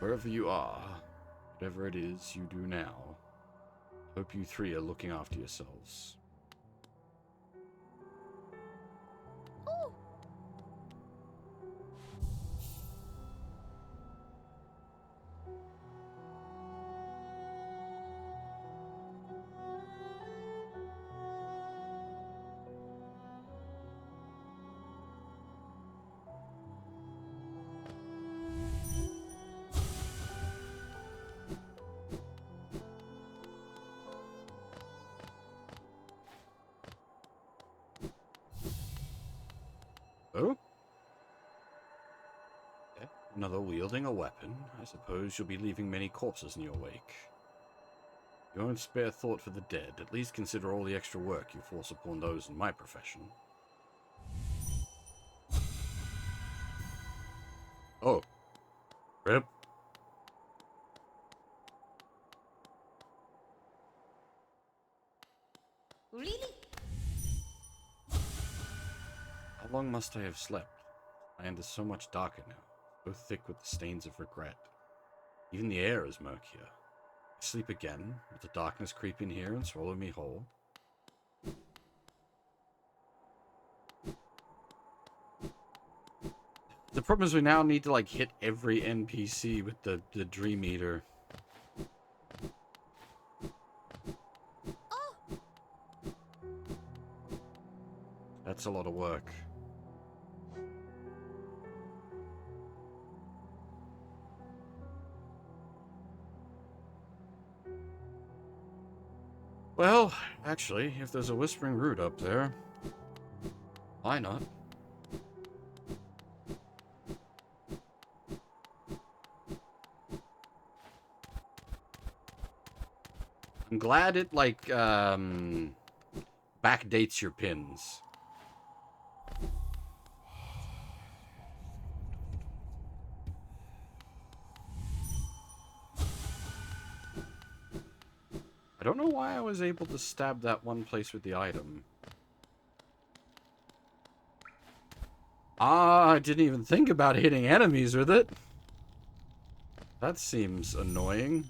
Wherever you are, whatever it is you do now, hope you three are looking after yourselves. Oh? Another wielding a weapon. I suppose you'll be leaving many corpses in your wake. You won't spare thought for the dead. At least consider all the extra work you force upon those in my profession. Oh. Rip. Really? long must I have slept? Land is so much darker now, so thick with the stains of regret. Even the air is murkier. I sleep again, with the darkness creeping here and swallow me whole. The problem is we now need to, like, hit every NPC with the Dream Eater. That's a lot of work. Well, actually, if there's a Whispering Root up there, why not? I'm glad it, like, backdates your pins. I don't know why I was able to stab that one place with the item. Ah, I didn't even think about hitting enemies with it. That seems annoying.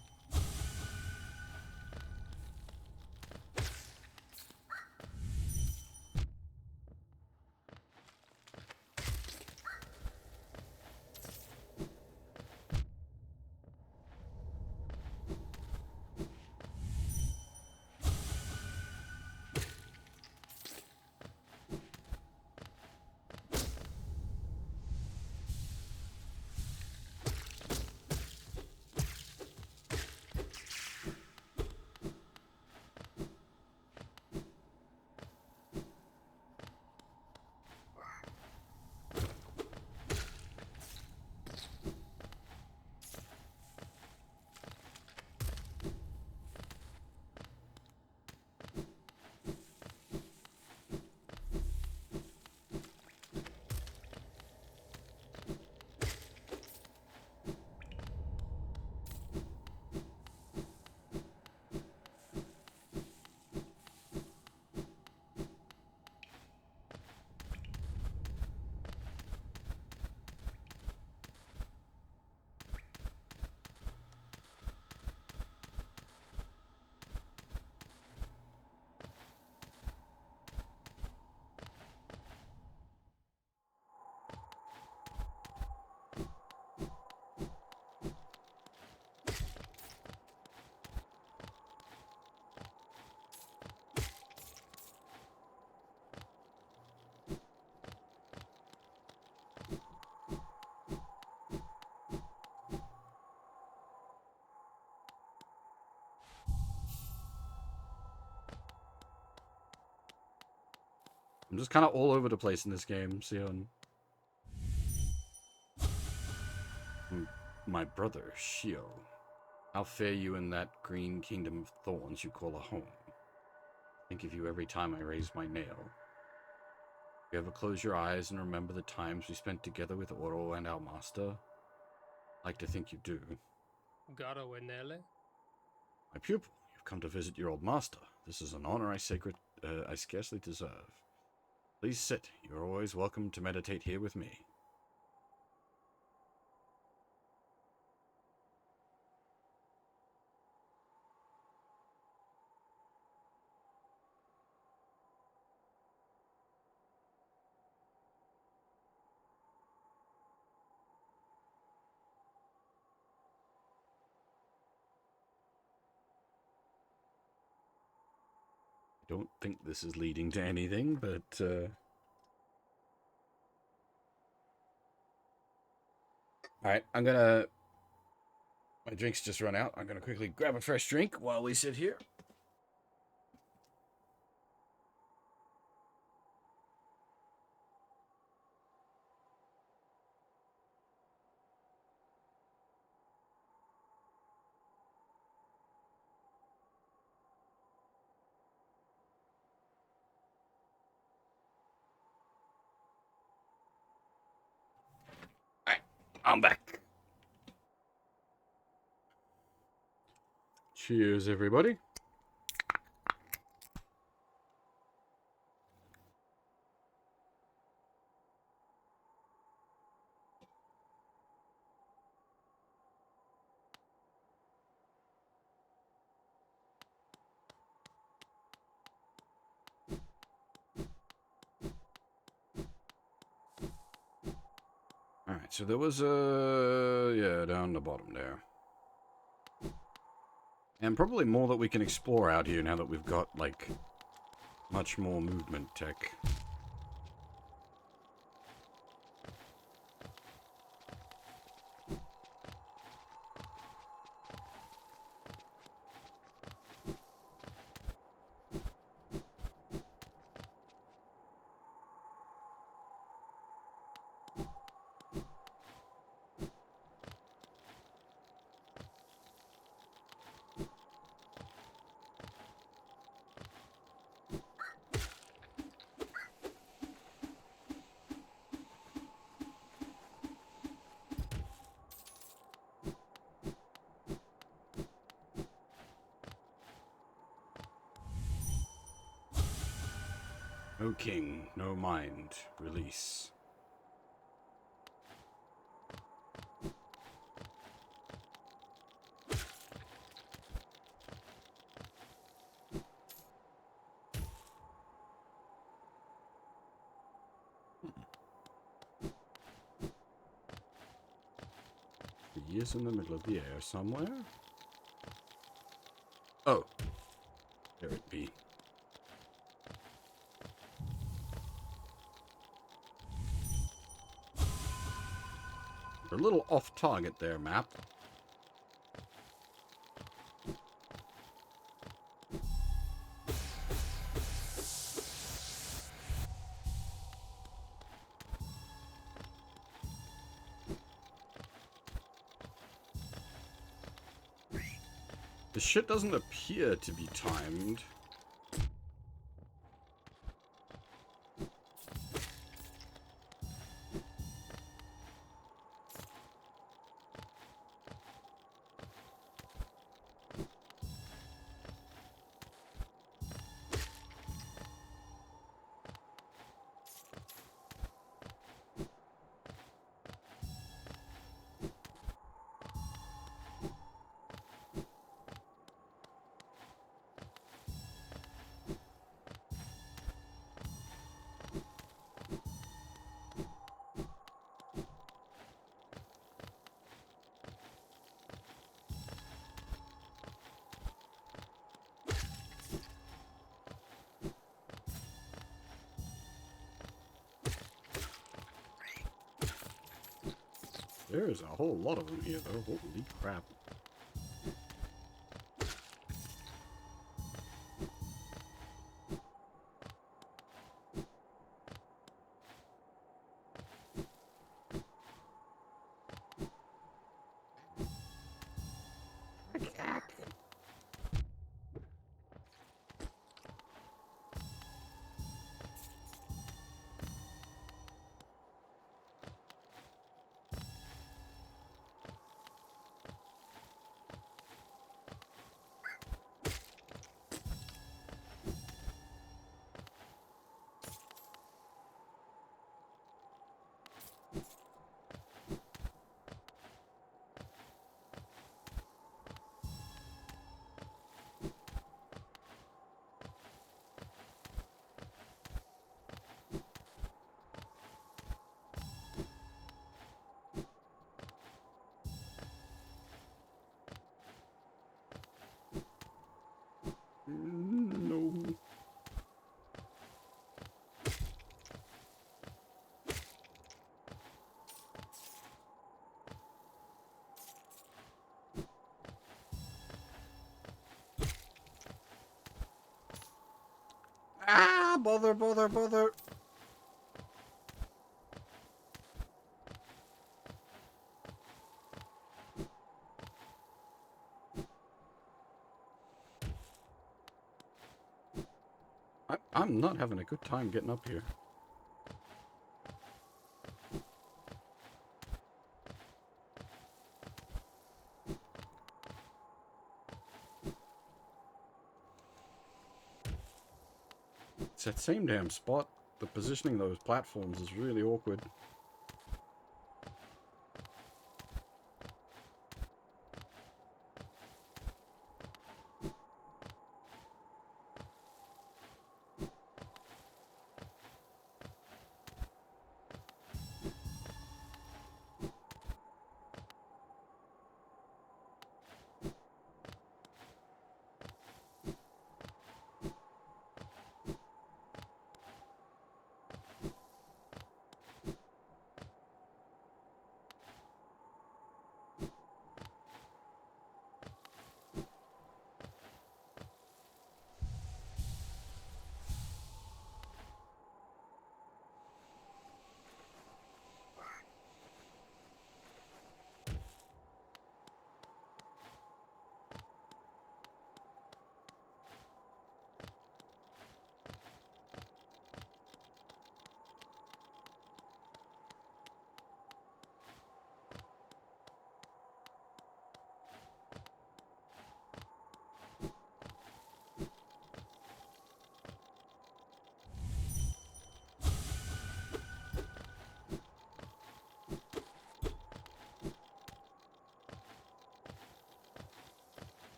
I'm just kind of all over the place in this game, Sion. My brother, Shio. How fare you in that green kingdom of thorns you call a home? Think of you every time I raise my nail. You ever close your eyes and remember the times we spent together with Oro and our master? I like to think you do. Garo and Nele? My pupil, you've come to visit your old master. This is an honor I scarcely deserve. Please sit. You're always welcome to meditate here with me. I don't think this is leading to anything, but alright, I'm gonna... My drink's just run out. I'm gonna quickly grab a fresh drink while we sit here. Alright, I'm back. Cheers, everybody. so there was yeah, down the bottom there. And probably more that we can explore out here now that we've got, like, much more movement tech. No king, no mind, release. He is in the middle of the air somewhere. Oh, there it be. We're a little off target there, map. The shit doesn't appear to be timed. There's a whole lot of them here, though. Holy crap. No. Ah, bother. I'm not having a good time getting up here. It's that same damn spot. The positioning of those platforms is really awkward.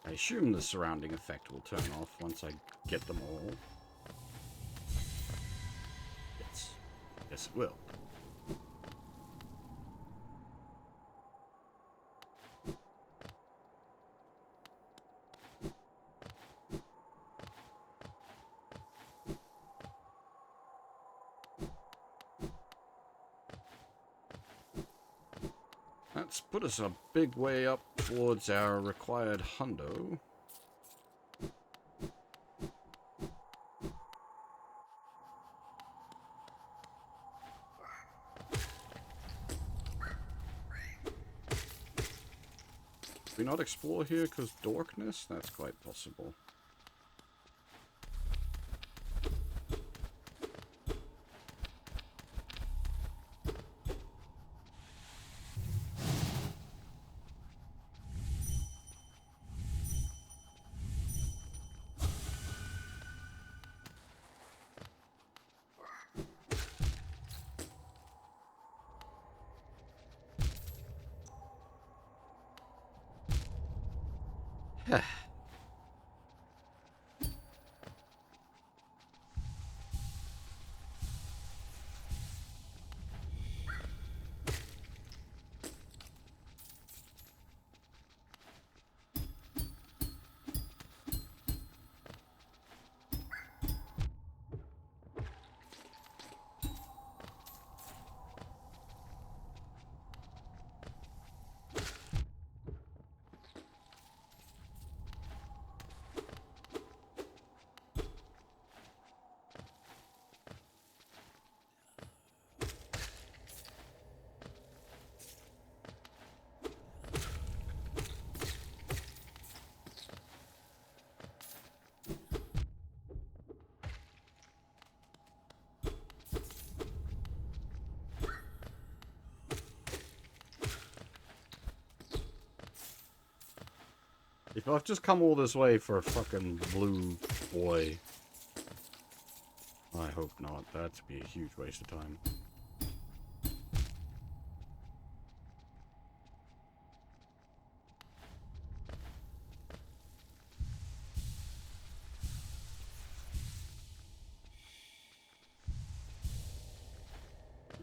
I assume the surrounding effect will turn off once I get them all. Yes. Yes, it will. That's put us a big way up towards our required hundo. Did we not explore here because darkness? That's quite possible. If I've just come all this way for a fucking blue boy. I hope not. That'd be a huge waste of time.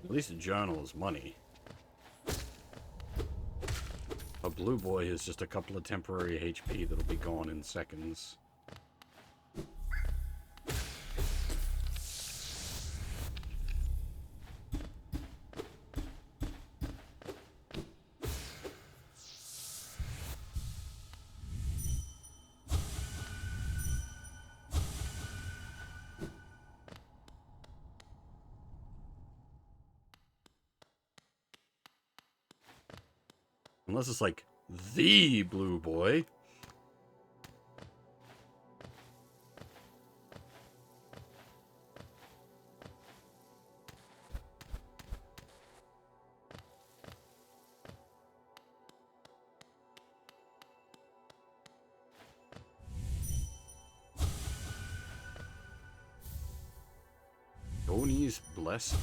At least a journal is money. A blue boy is just a couple of temporary HP that'll be gone in seconds. Unless it's like the blue boy. Tony's blessing.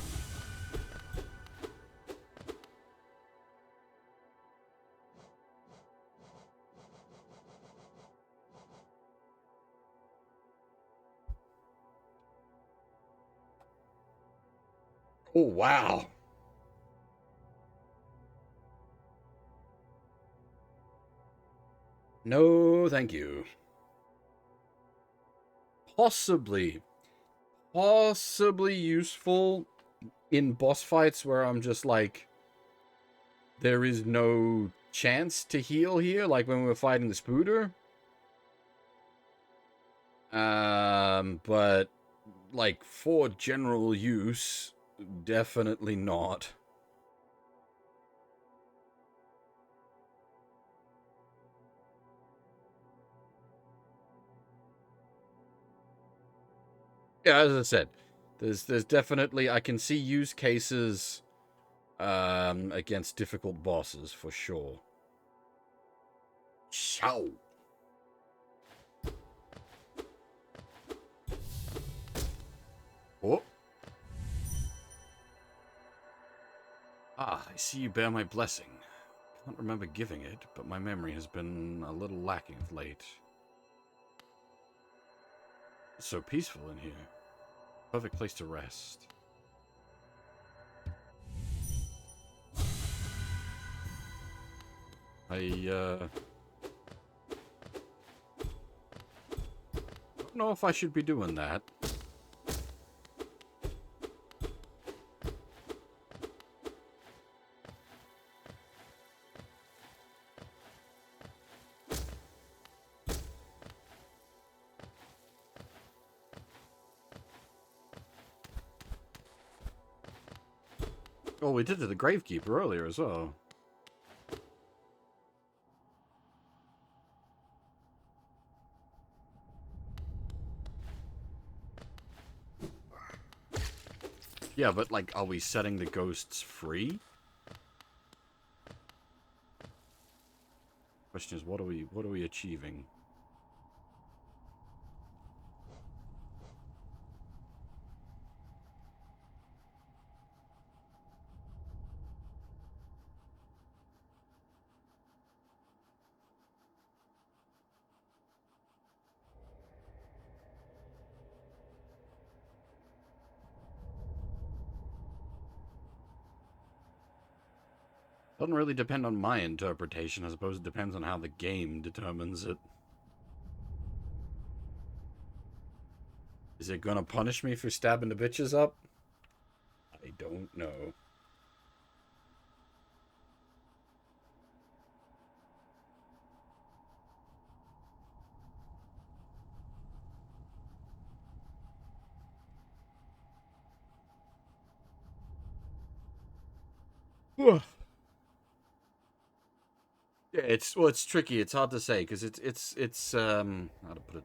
Oh, wow. No, thank you. Possibly useful in boss fights where I'm just like, there is no chance to heal here, like when we were fighting the Spooder. But like for general use, definitely not. Yeah, as I said, there's definitely I can see use cases against difficult bosses for sure. Show. Oh. Ah, I see you bear my blessing. Can't remember giving it, but my memory has been a little lacking of late. It's so peaceful in here. Perfect place to rest. I don't know if I should be doing that. Oh, we did to the Gravekeeper earlier as well. Yeah, but like, are we setting the ghosts free? Question is, what are we achieving? Doesn't really depend on my interpretation. I suppose it depends on how the game determines it. Is it gonna punish me for stabbing the bitches up? I don't know. Yeah, it's tricky. It's hard to say because it's how to put it.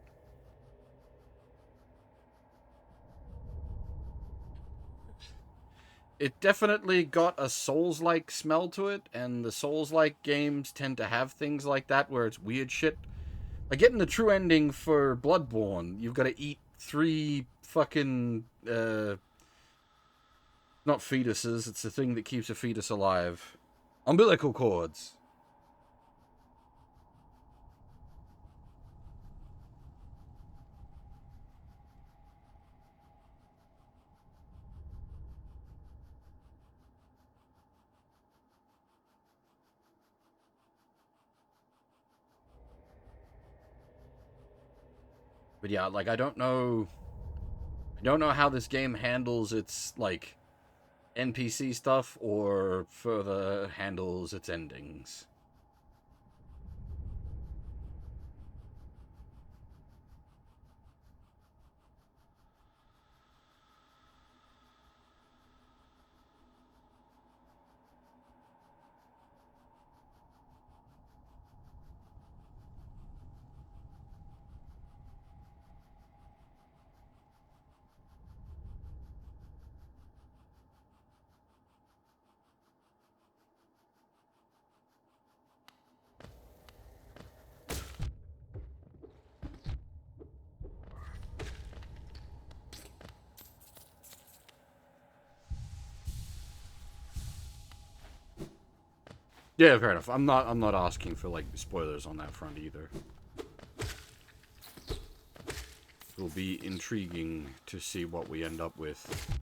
It definitely got a Souls-like smell to it, and the Souls-like games tend to have things like that where it's weird shit. Like getting the true ending for Bloodborne, you've got to eat 3 fucking not fetuses. It's the thing that keeps a fetus alive. Umbilical cords. But yeah, like I don't know how this game handles its like NPC stuff or further handles its endings. Yeah, fair enough. I'm not asking for like spoilers on that front either. It'll be intriguing to see what we end up with.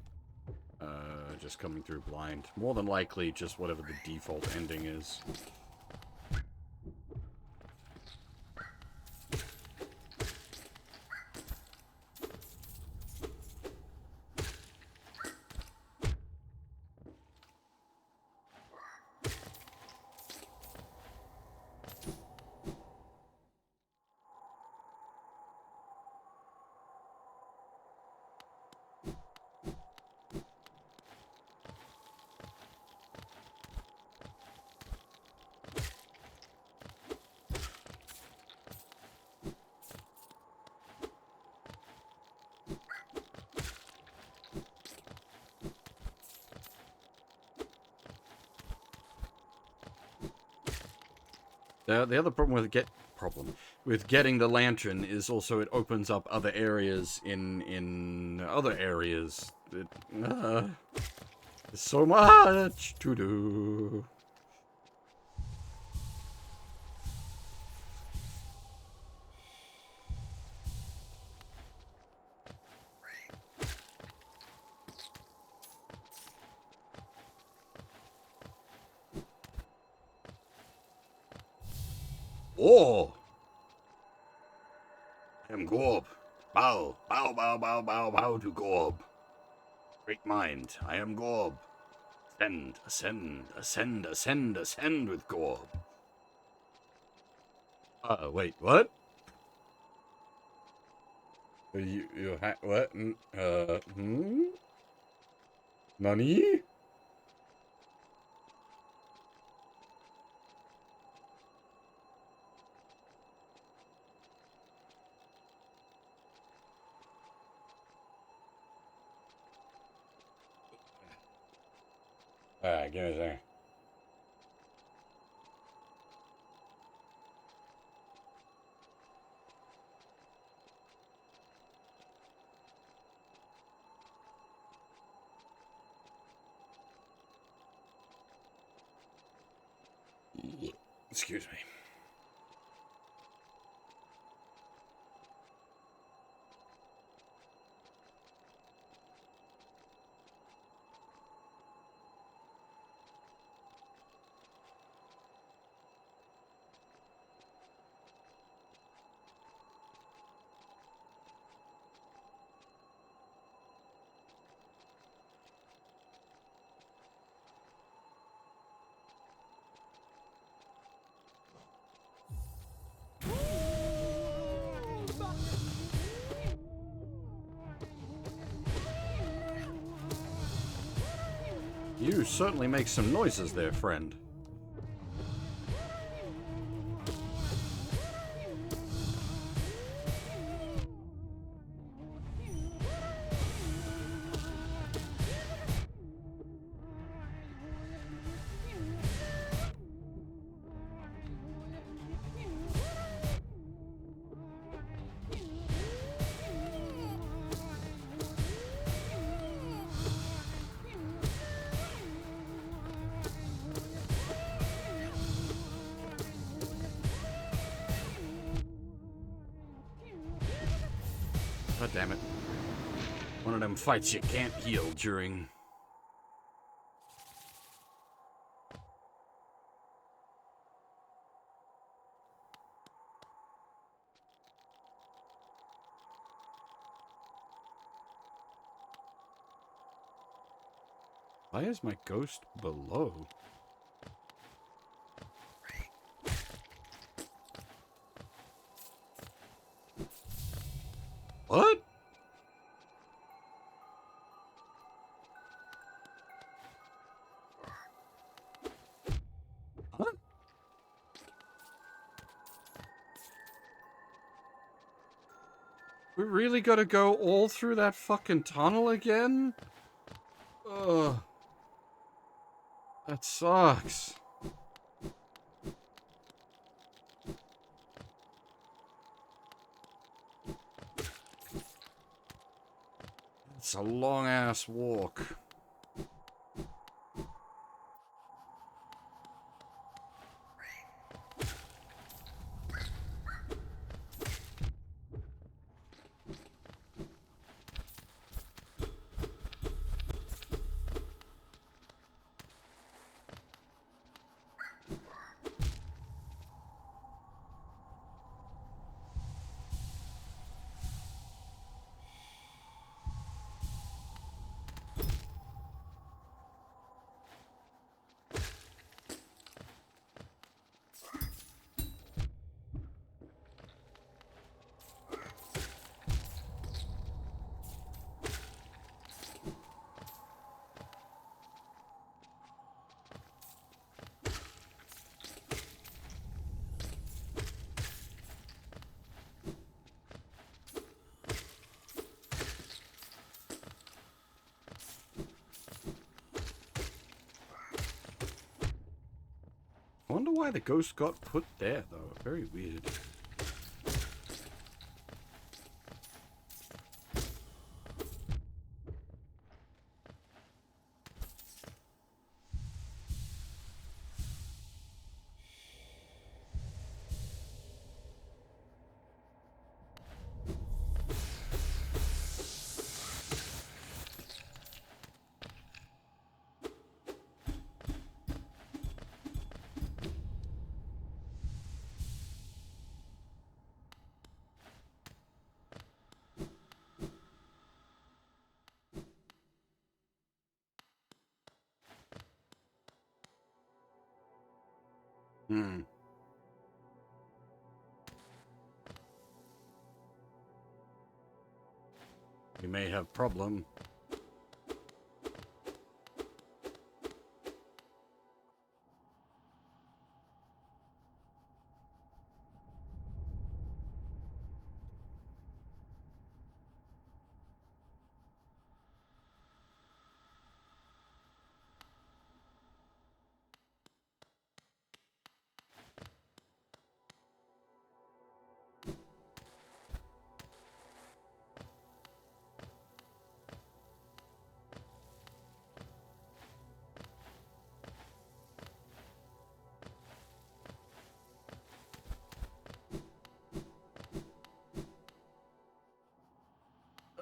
Just coming through blind. More than likely, just whatever the default ending is. The other problem with getting the lantern is also it opens up other areas in other areas. There's so much to do. Oh! I am Gorb. Bow, bow, bow, bow, bow, bow to Gorb. Great mind, I am Gorb. Ascend, ascend, ascend, ascend, ascend with Gorb. Wait, what? What? Nani? Give me a second. Excuse me. You certainly make some noises there, friend. God damn it. One of them fights you can't heal during. Why is my ghost below? What? Huh? We really gotta go all through that fucking tunnel again? Ugh. That sucks. It's a long-ass walk. I wonder why the ghost got put there, though. Very weird. You may have problem.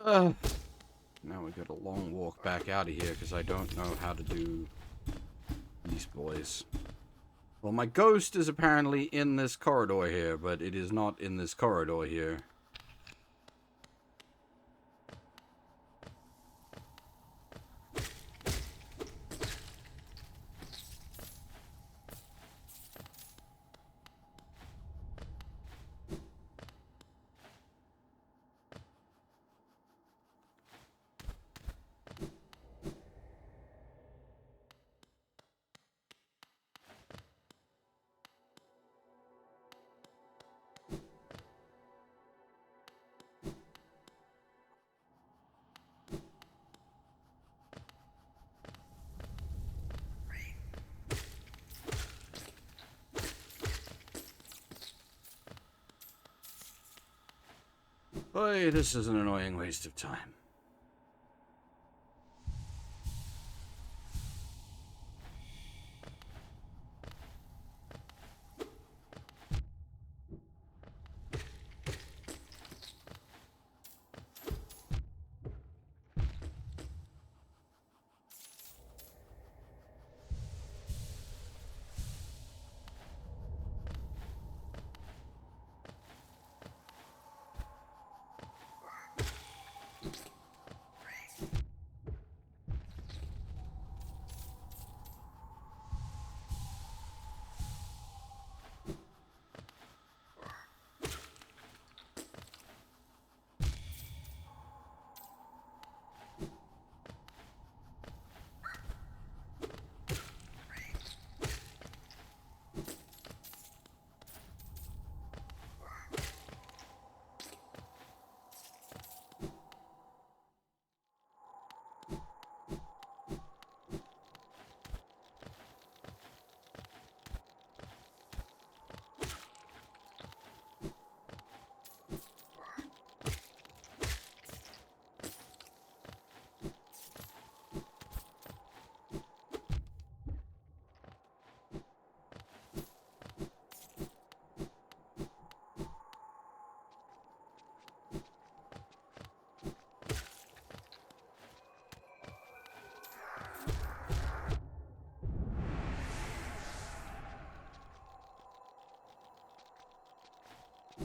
Now we got a long walk back out of here because I don't know how to do these boys. Well, my ghost is apparently in this corridor here, but it is not in this corridor here. Boy, this is an annoying waste of time.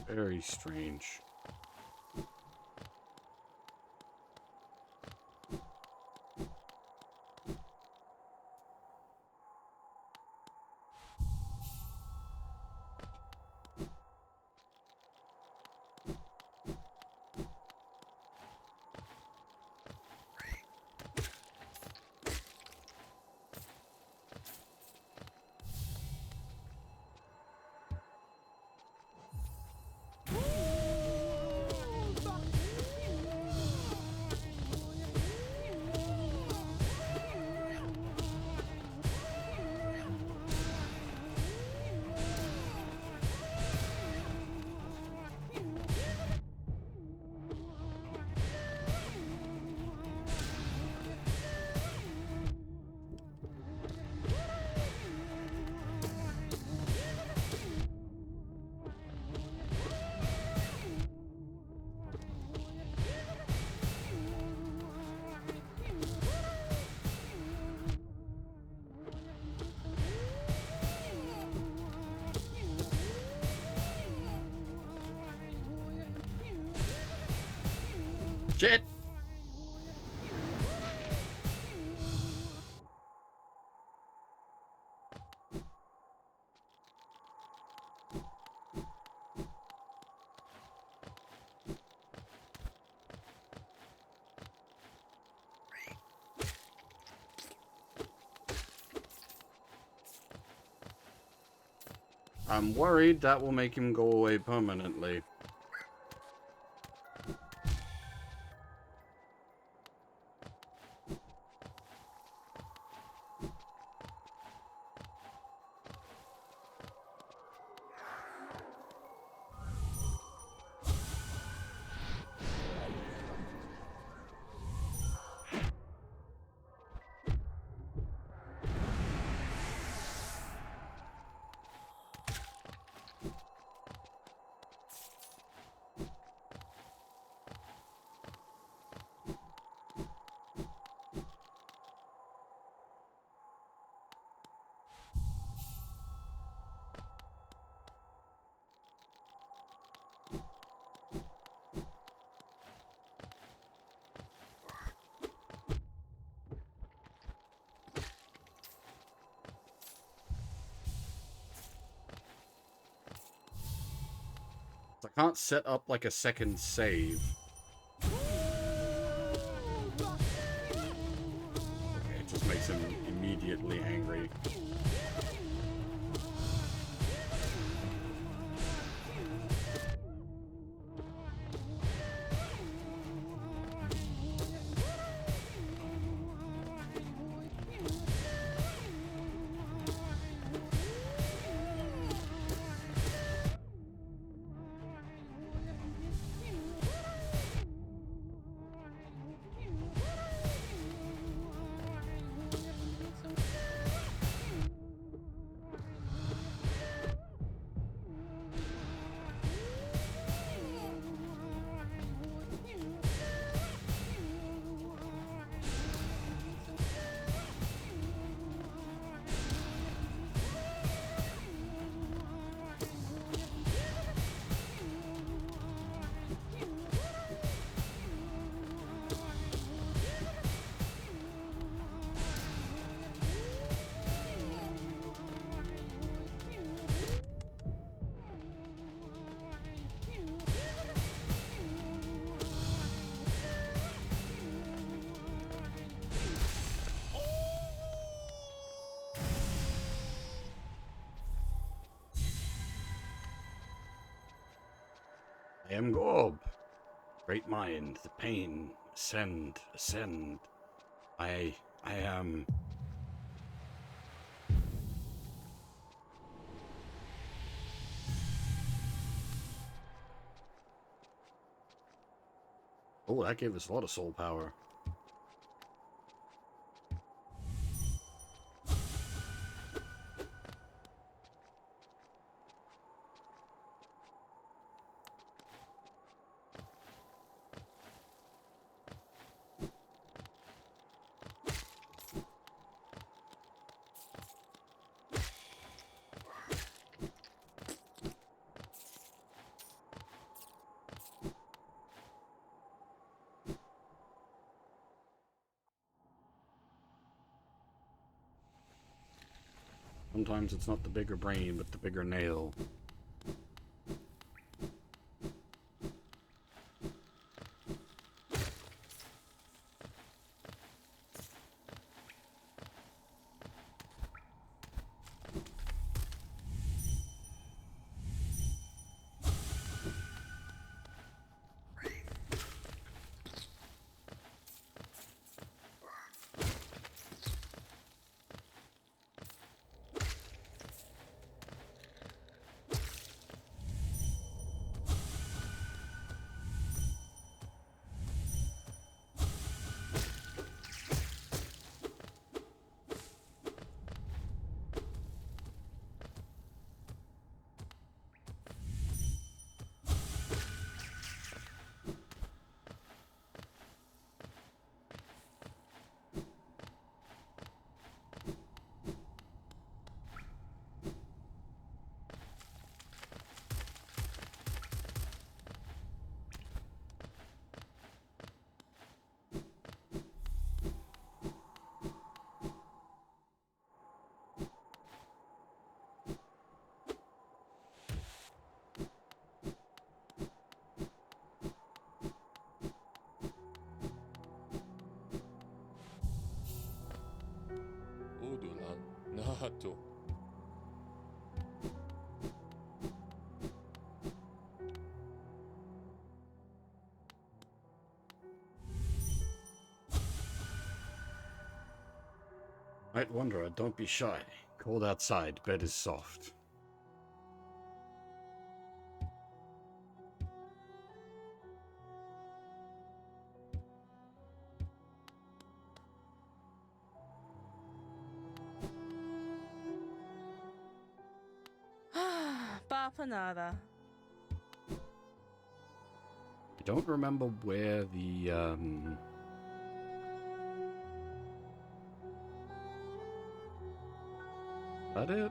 Very strange. Shit! I'm worried that will make him go away permanently. I can't set up like a second save. Okay, it just makes him immediately angry. I am Gorb. Great mind, the pain, ascend, ascend. I am... Oh, that gave us a lot of soul power. Sometimes it's not the bigger brain, but the bigger nail. Aito. Night Wanderer, don't be shy. Cold outside, bed is soft. Bapanada. I don't remember where the, That it?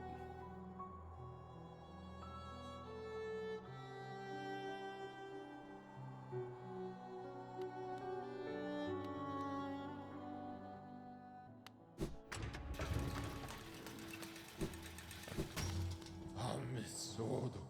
Amisodo.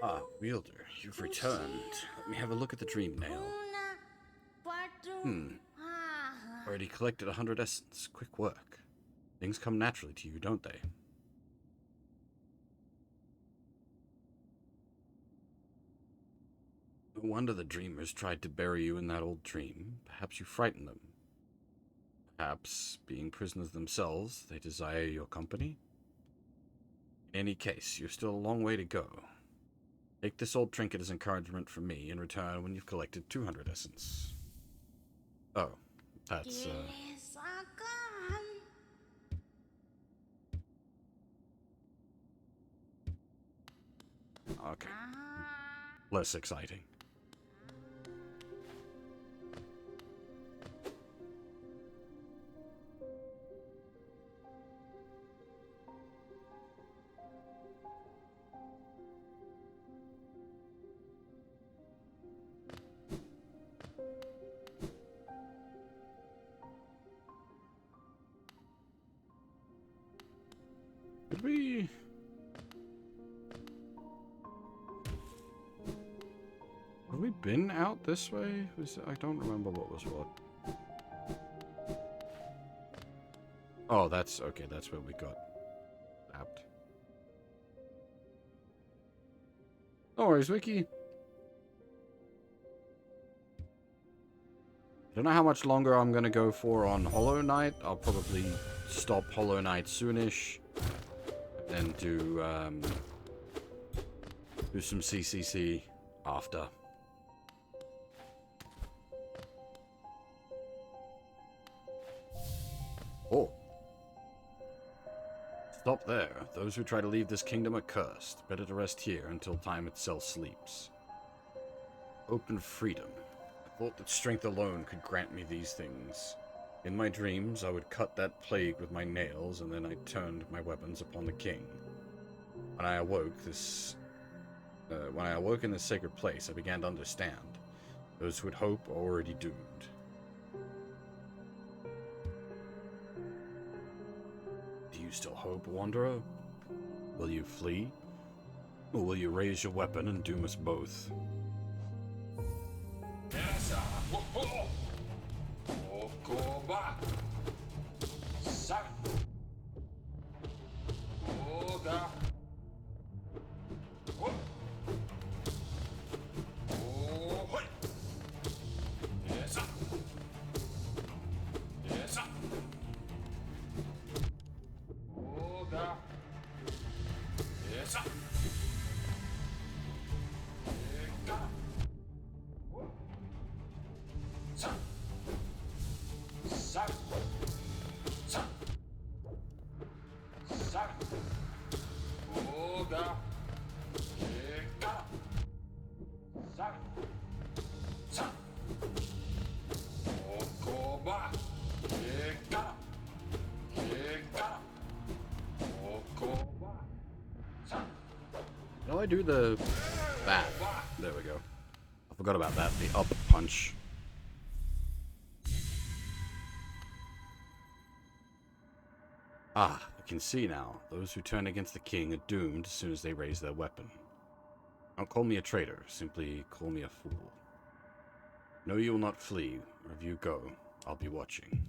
Ah, Wielder, you've returned. Let me have a look at the dream nail. Already collected 100 essence. Quick work. Things come naturally to you, don't they? No wonder the dreamers tried to bury you in that old dream. Perhaps you frightened them. Perhaps, being prisoners themselves, they desire your company? In any case, you've still a long way to go. Take this old trinket as encouragement from me in return when you've collected 200 essence. Oh, that's, okay. Less exciting. Did we... Have we been out this way? I don't remember what was what. Oh, that's... Okay, that's where we got zapped. No worries, Wiki. I don't know how much longer I'm gonna go for on Hollow Knight. I'll probably stop Hollow Knight soonish. And do some CCC after. Oh. Stop there. Those who try to leave this kingdom are cursed. Better to rest here until time itself sleeps. Open freedom. I thought that strength alone could grant me these things. In my dreams, I would cut that plague with my nails, and then I turned my weapons upon the king. When I awoke in this sacred place, I began to understand. Those who would hope are already doomed. Do you still hope, Wanderer? Will you flee? Or will you raise your weapon and doom us both? Okoba. Sak. Oga. Oh. Oh, hoi. Yes, sir. Yes, sir. Oga. Yes, sir. Eka. Oh. Sir. Suck. Suck. Suck. Oga. Eka. Suck. Suck. Okoba. Eka. Eka. Okoba. Suck. How do I do the bat? Okoba. There we go. I forgot about that. The up punch. Ah, I can see now. Those who turn against the king are doomed as soon as they raise their weapon. Don't call me a traitor. Simply call me a fool. No, you will not flee. Wherever you go, I'll be watching.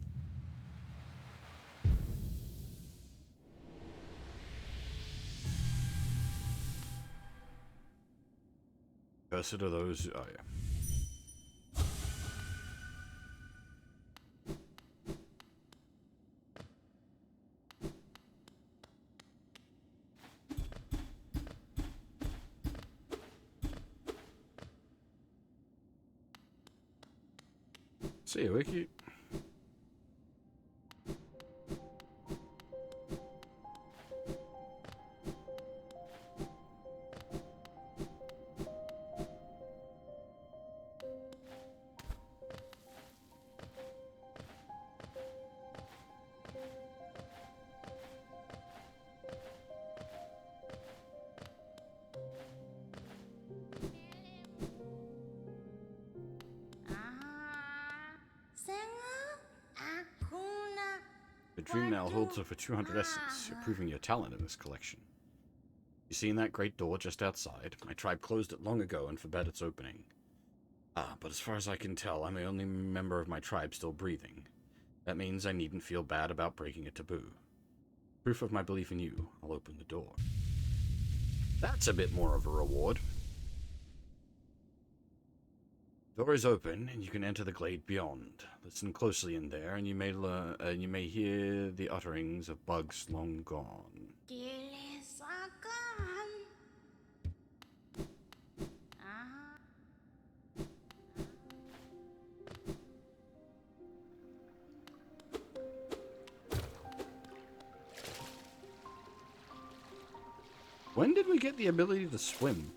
Cursed are those. Oh, yeah. See you, Wiki. The dream now holds over 200 essence, improving your talent in this collection. You seen that great door just outside? My tribe closed it long ago and forbade its opening. Ah, but as far as I can tell, I'm the only member of my tribe still breathing. That means I needn't feel bad about breaking a taboo. Proof of my belief in you, I'll open the door. That's a bit more of a reward. The door is open, and you can enter the glade beyond. Listen closely in there, and you may hear the utterings of bugs long gone. When did we get the ability to swim?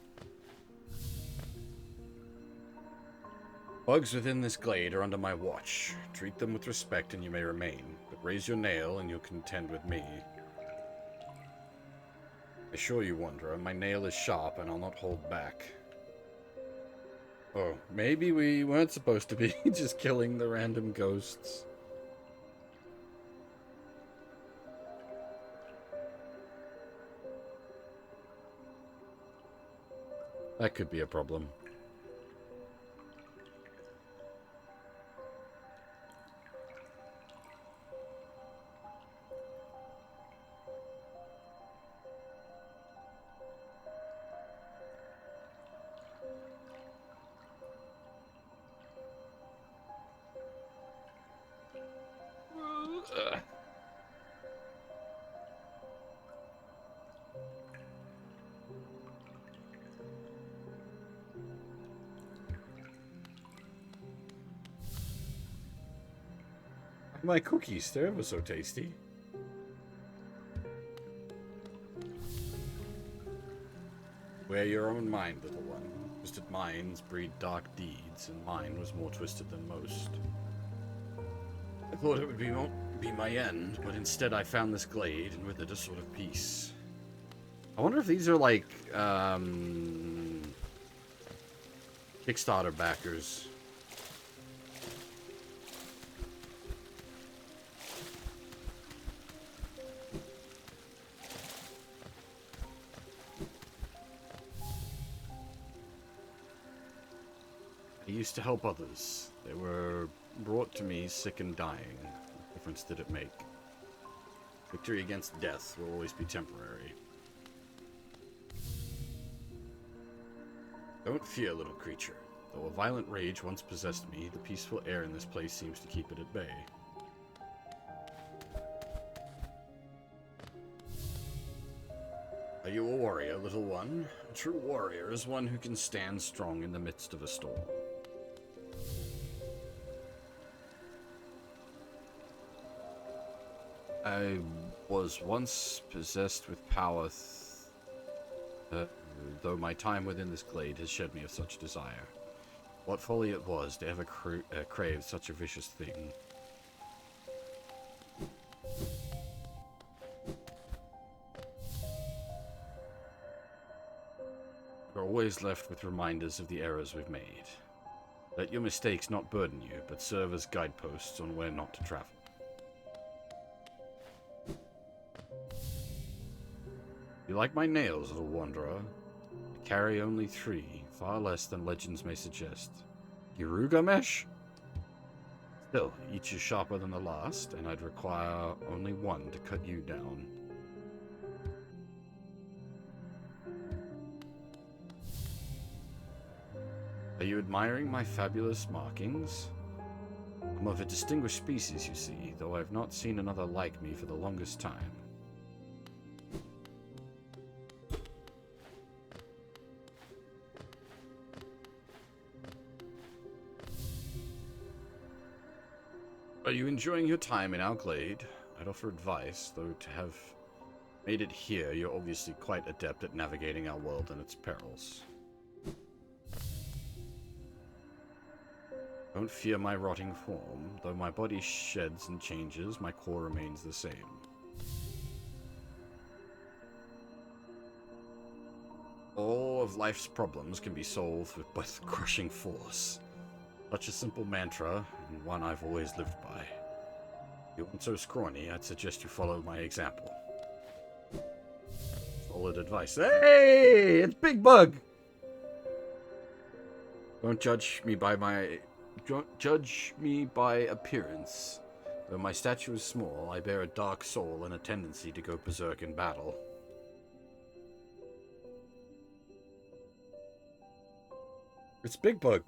Bugs within this glade are under my watch. Treat them with respect and you may remain, but raise your nail and you'll contend with me. I assure you, Wanderer, my nail is sharp and I'll not hold back. Oh, maybe we weren't supposed to be just killing the random ghosts. That could be a problem. My cookies, they're ever so tasty. Wear your own mind, little one. Twisted minds breed dark deeds, and mine was more twisted than most. I thought it would be my end, but instead I found this glade, and with it a sort of peace. I wonder if these are like, Kickstarter backers. I used to help others. They were brought to me sick and dying. What difference did it make? Victory against death will always be temporary. Don't fear, little creature. Though a violent rage once possessed me, the peaceful air in this place seems to keep it at bay. Are you a warrior, little one? A true warrior is one who can stand strong in the midst of a storm. I was once possessed with power, though my time within this glade has shed me of such desire. What folly it was to ever crave such a vicious thing. Grow always left with reminders of the errors we've made. Let your mistakes not burden you, but serve as guideposts on where not to travel. You like my nails, little wanderer? I carry only 3, far less than legends may suggest. Giruga mesh? Still, each is sharper than the last, and I'd require only 1 to cut you down. Are you admiring my fabulous markings? I'm of a distinguished species, you see, though I've not seen another like me for the longest time. Are you enjoying your time in our glade? I'd offer advice, though to have made it here, you're obviously quite adept at navigating our world and its perils. Don't fear my rotting form. Though my body sheds and changes, my core remains the same. All of life's problems can be solved with breath-crushing force. Such a simple mantra, and one I've always lived by. If you aren't so scrawny, I'd suggest you follow my example. Solid advice. Hey! It's Big Bug! Don't judge me by appearance. Though my stature is small, I bear a dark soul and a tendency to go berserk in battle. It's Big Bug.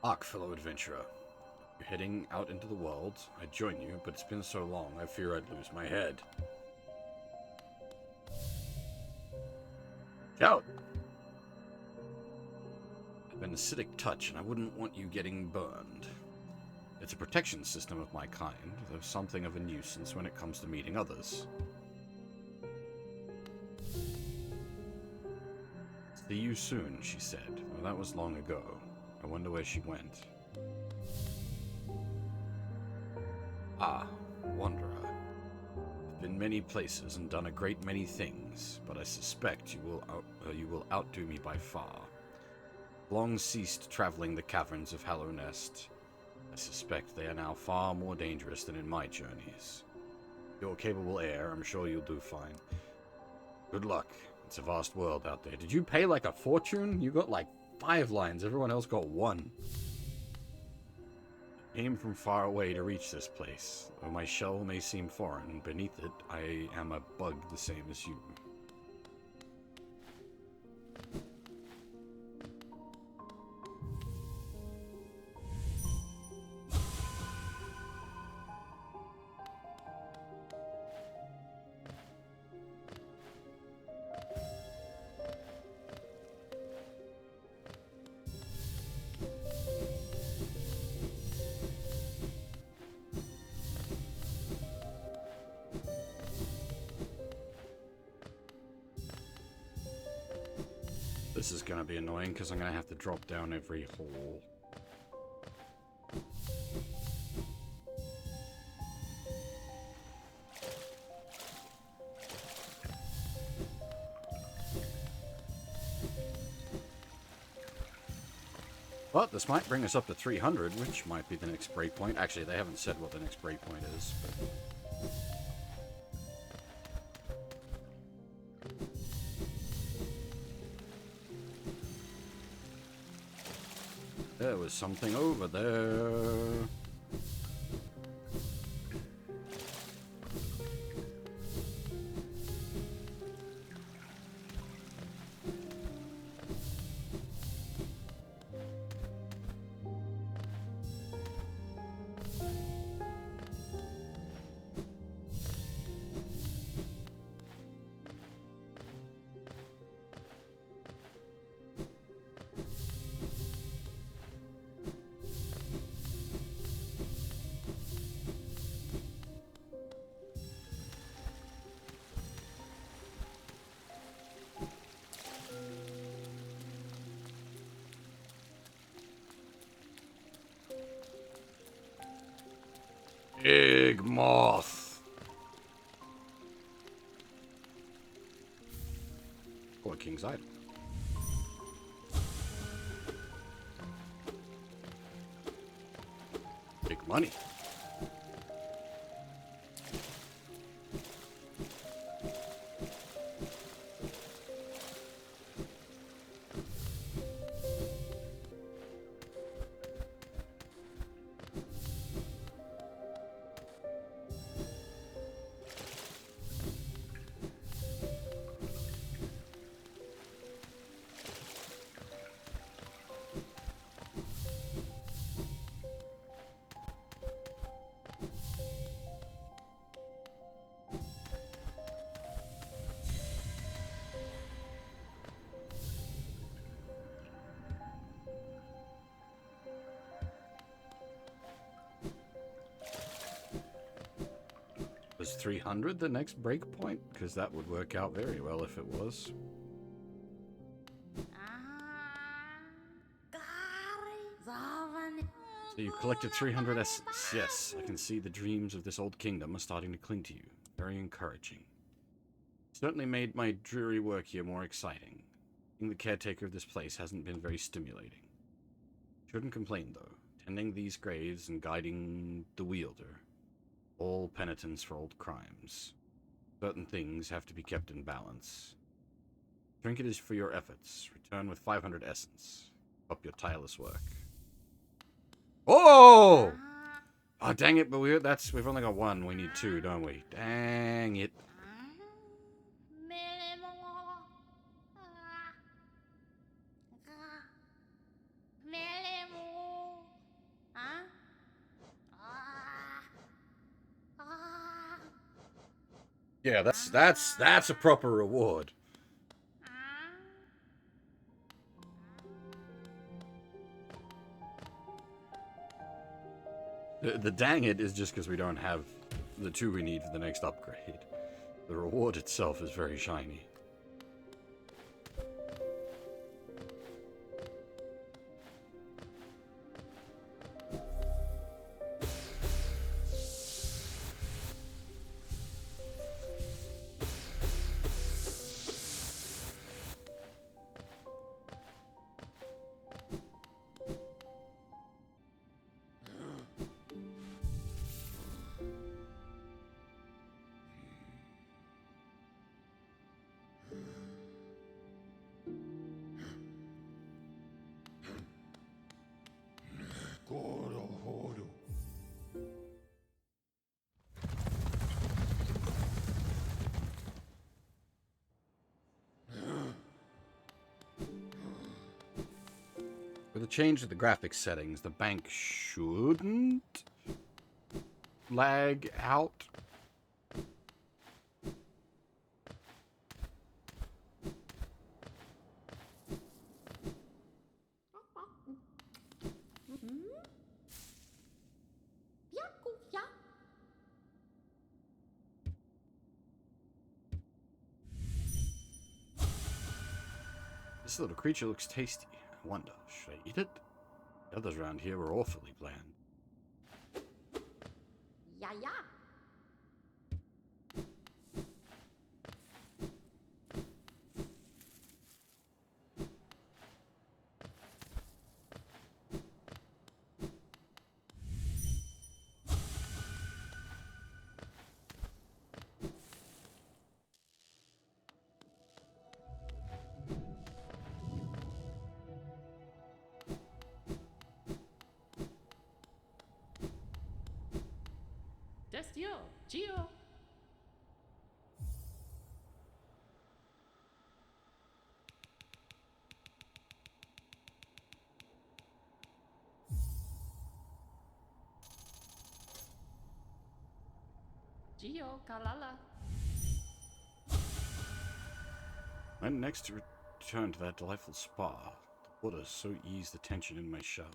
Hark, fellow adventurer. You're heading out into the world. I'd join you, but it's been so long, I fear I'd lose my head. Shout! I've an acidic touch, and I wouldn't want you getting burned. It's a protection system of my kind, though something of a nuisance when it comes to meeting others. See you soon, she said. Well, that was long ago. I wonder where she went. Ah, wanderer. I've been many places and done a great many things, but I suspect you will outdo me by far. Long ceased traveling the caverns of Hallownest. I suspect they are now far more dangerous than in my journeys. You're a capable heir, I'm sure you'll do fine. Good luck. It's a vast world out there. Did you pay like a fortune? You got like 5 lines, everyone else got 1. I came from far away to reach this place. Though my shell may seem foreign, beneath it I am a bug the same as you. This is gonna be annoying because I'm gonna have to drop down every hole. But this might bring us up to 300, which might be the next breakpoint. Actually, they haven't said what the next breakpoint is, but... There was something over there. big moth. Or King's Idol. Big money. Was 300 the next breakpoint? Because that would work out very well if it was. So you collected 300 essence. Yes, I can see the dreams of this old kingdom are starting to cling to you. Very encouraging. Certainly made my dreary work here more exciting. Being the caretaker of this place hasn't been very stimulating. Shouldn't complain, though. Tending these graves and guiding the wielder. All penitence for old crimes. Certain things have to be kept in balance. Trinket is for your efforts. Return with 500 essence. Up your tireless work. Oh! Oh, dang it, but we've only got one. We need two, don't we? Dang it. Yeah, that's a proper reward. The dang it is just because we don't have the two we need for the next upgrade. The reward itself is very shiny. With a change to the graphics settings, the bank shouldn't lag out. This little creature looks tasty. I wonder, should I eat it? The others around here were awfully bland. Yeah, yeah. Destio, Gio. Gio, Kalala. When next to return to that delightful spa, the water so eased the tension in my shell.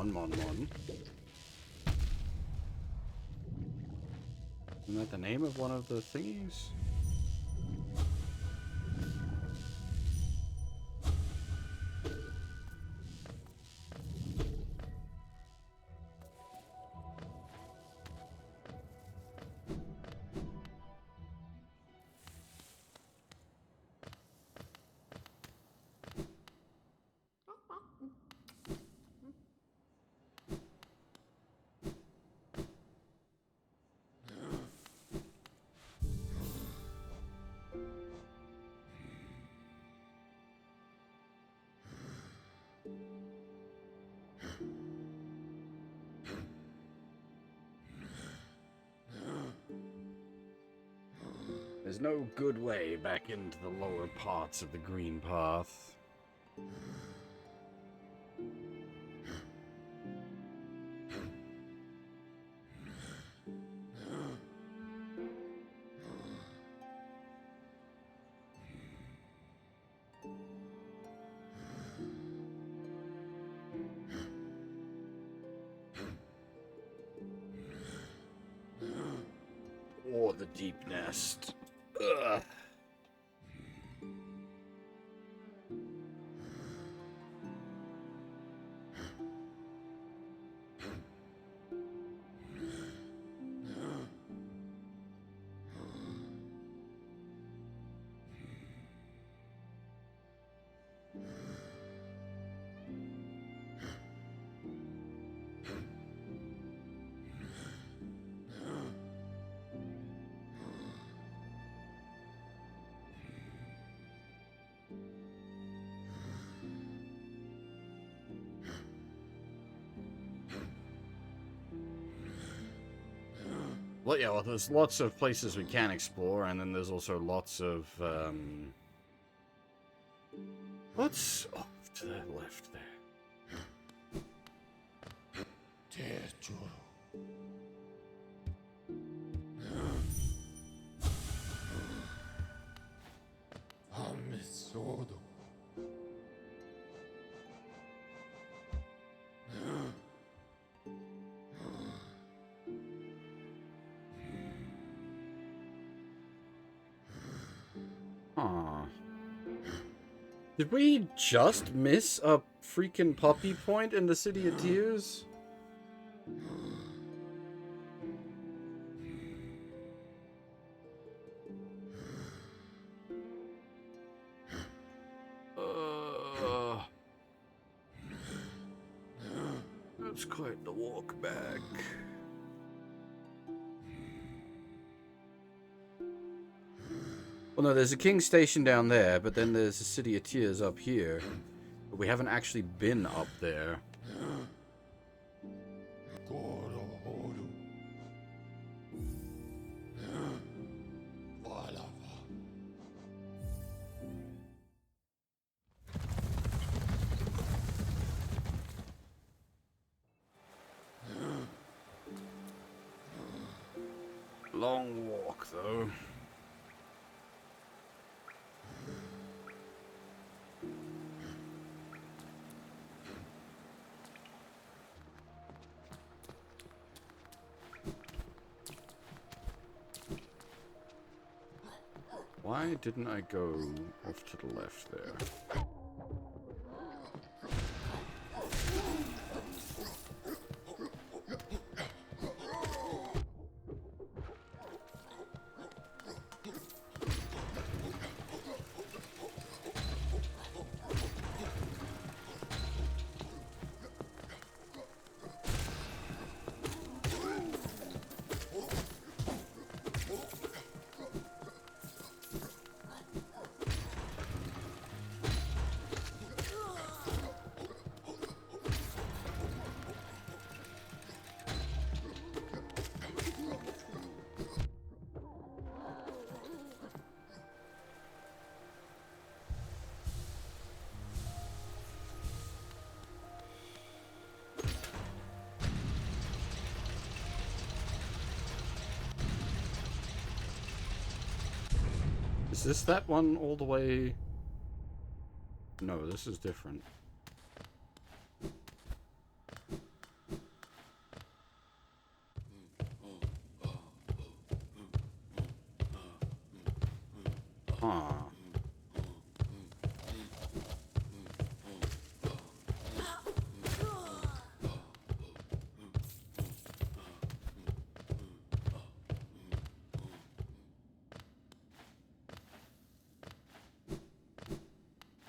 Mon. Isn't that the name of one of the thingies? There's no good way back into the lower parts of the green path. Or the deep nest. Ugh. Well, yeah, well, there's lots of places we can explore, and then there's also lots of, what's off to the left there? Aw. Did we just miss a freaking puppy point in the City of Tears? That's quite the walk back. Well, no, there's a King Station down there, but then there's the City of Tears up here. But we haven't actually been up there. Long walk, though. Why didn't I go off to the left there? Is this that one all the way? No, this is different. Huh.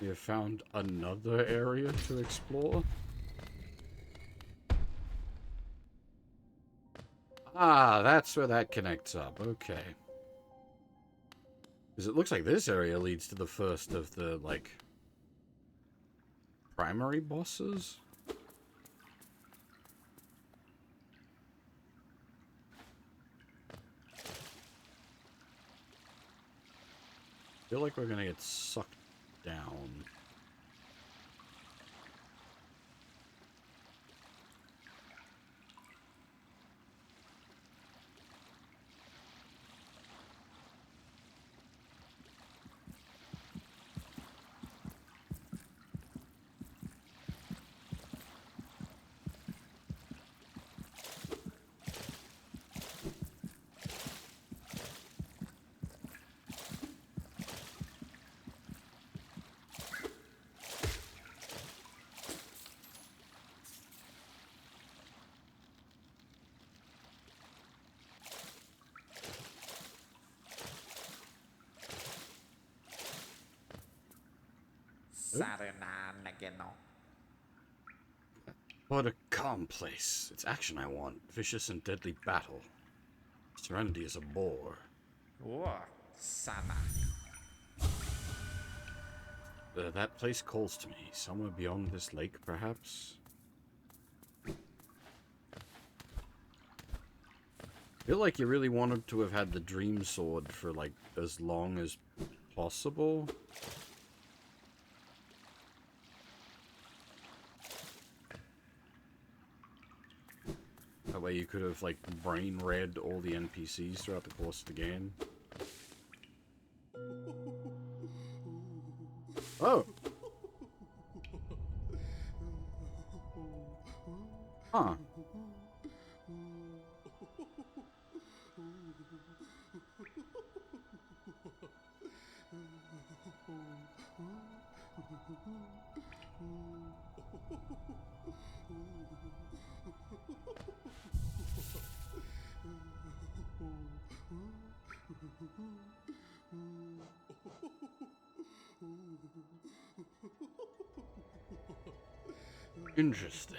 You found another area to explore? Ah, that's where that connects up. Okay. Because it looks like this area leads to the first of the, like, primary bosses? I feel like we're gonna get sucked down. What a calm place. It's action I want. Vicious and deadly battle. Serenity is a bore. That place calls to me. Somewhere beyond this lake, perhaps? I feel like you really wanted to have had the Dream Sword for, like, as long as possible. That way you could have, like, brain read all the NPCs throughout the course of the game. Oh! Huh. Interesting.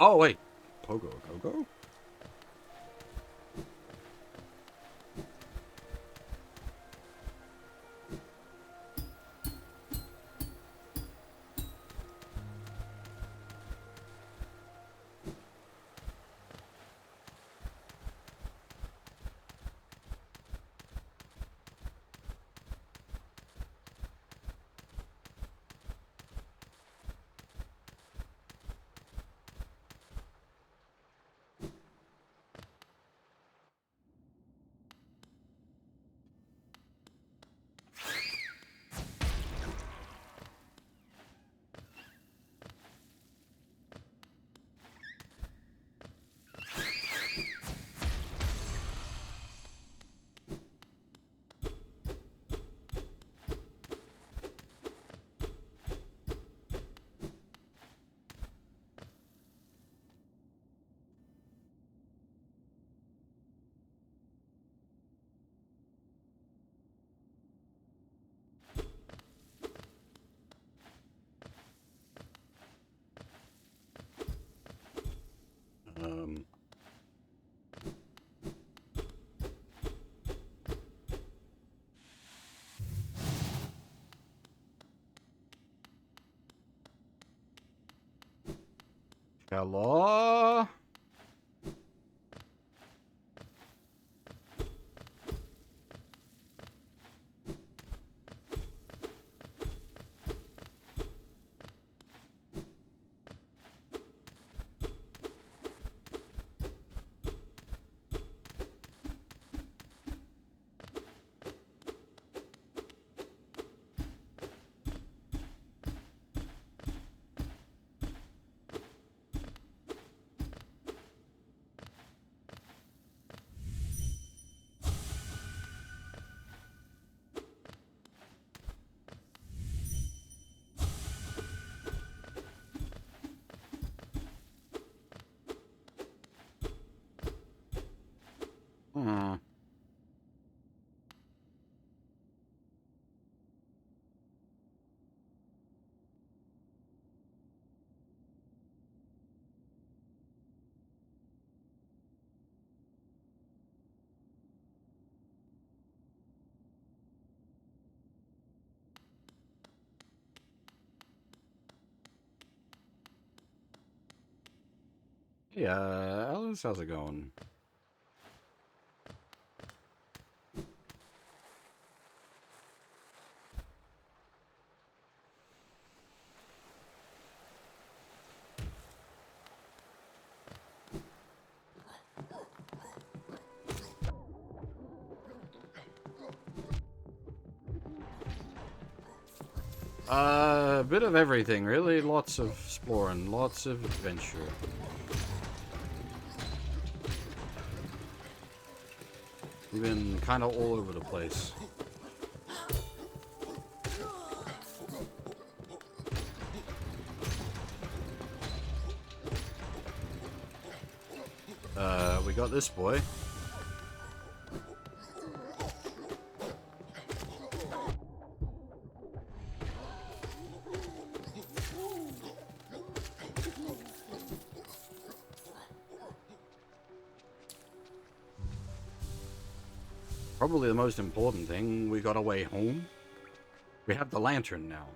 Oh, wait. Pogo Go-Go? Um... Hello? Hmm. Yeah, Alice, how's it going? A bit of everything, really. Lots of exploring, lots of adventure. We've been kind of all over the place. We got this boy. Probably the most important thing, we got a way home. We have the lantern now.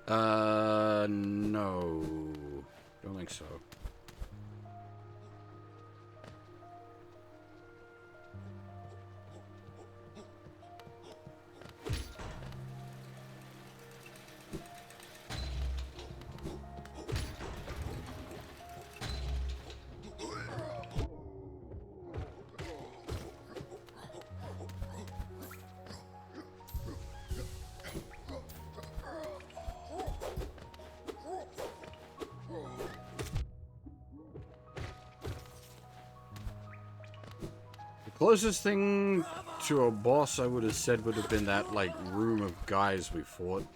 No. Don't think so. Closest thing to a boss I would have said would have been that, like, room of guys we fought.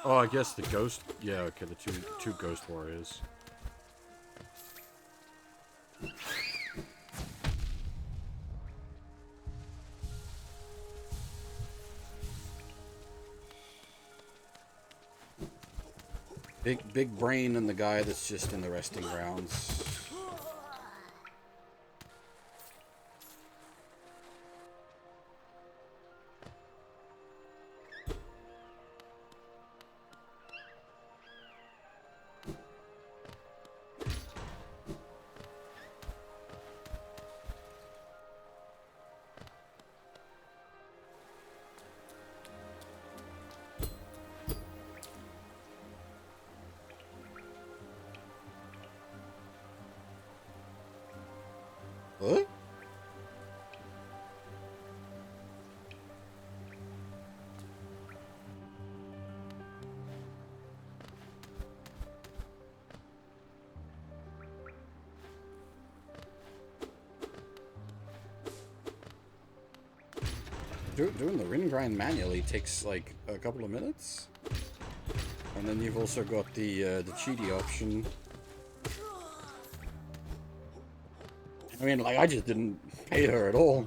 Oh, I guess the ghost... Yeah, okay, the two ghost warriors. Big brain and the guy that's just in the resting grounds. What? Doing the ring grind manually takes like a couple of minutes, and then you've also got the cheaty option. I mean, like, I just didn't pay her at all.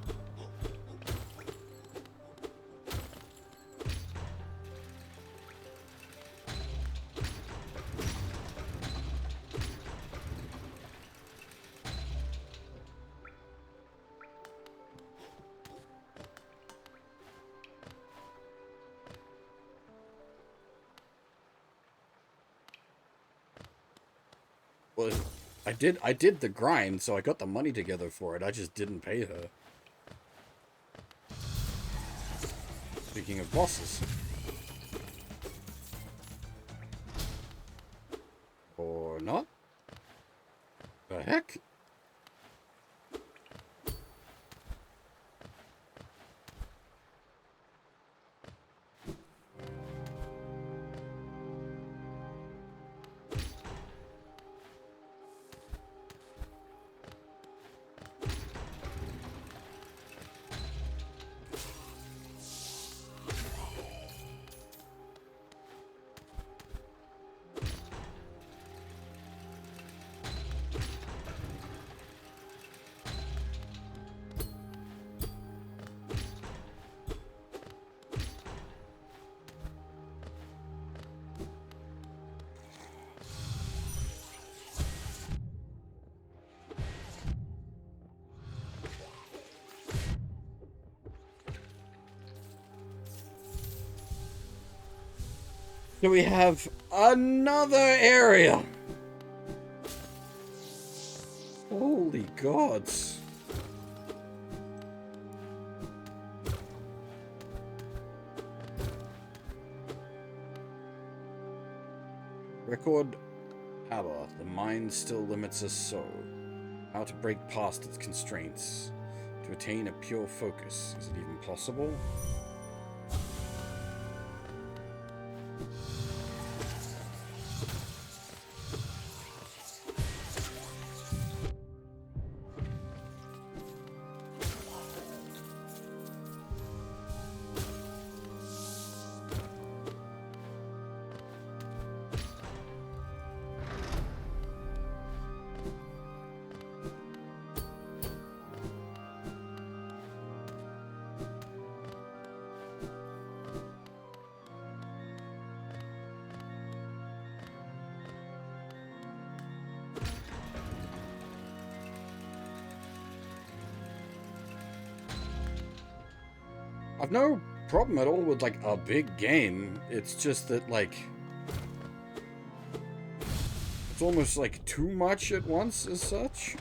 Well, I did the grind, so I got the money together for it. I just didn't pay her. Speaking of bosses. Or not? The heck? So we have another area. Holy gods. Record Abba. The mind still limits us so. How to break past its constraints. To attain a pure focus. Is it even possible? I've no problem at all with like a big game. It's just that like it's almost like too much at once as such.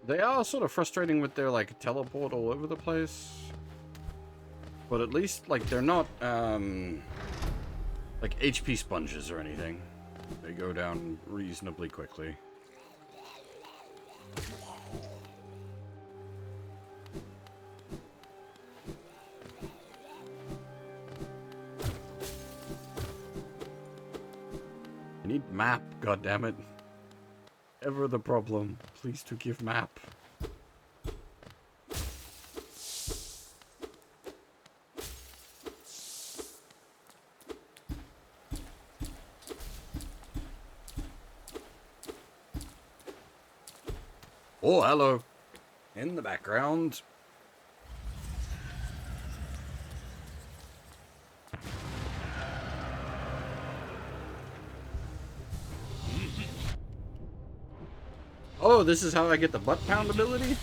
They are sort of frustrating with their like teleport all over the place. But at least like they're not like HP sponges or anything. They go down reasonably quickly. I need map, goddammit. Ever the problem. Please to give map. Oh, hello. In the background. Oh, this is how I get the butt pound ability?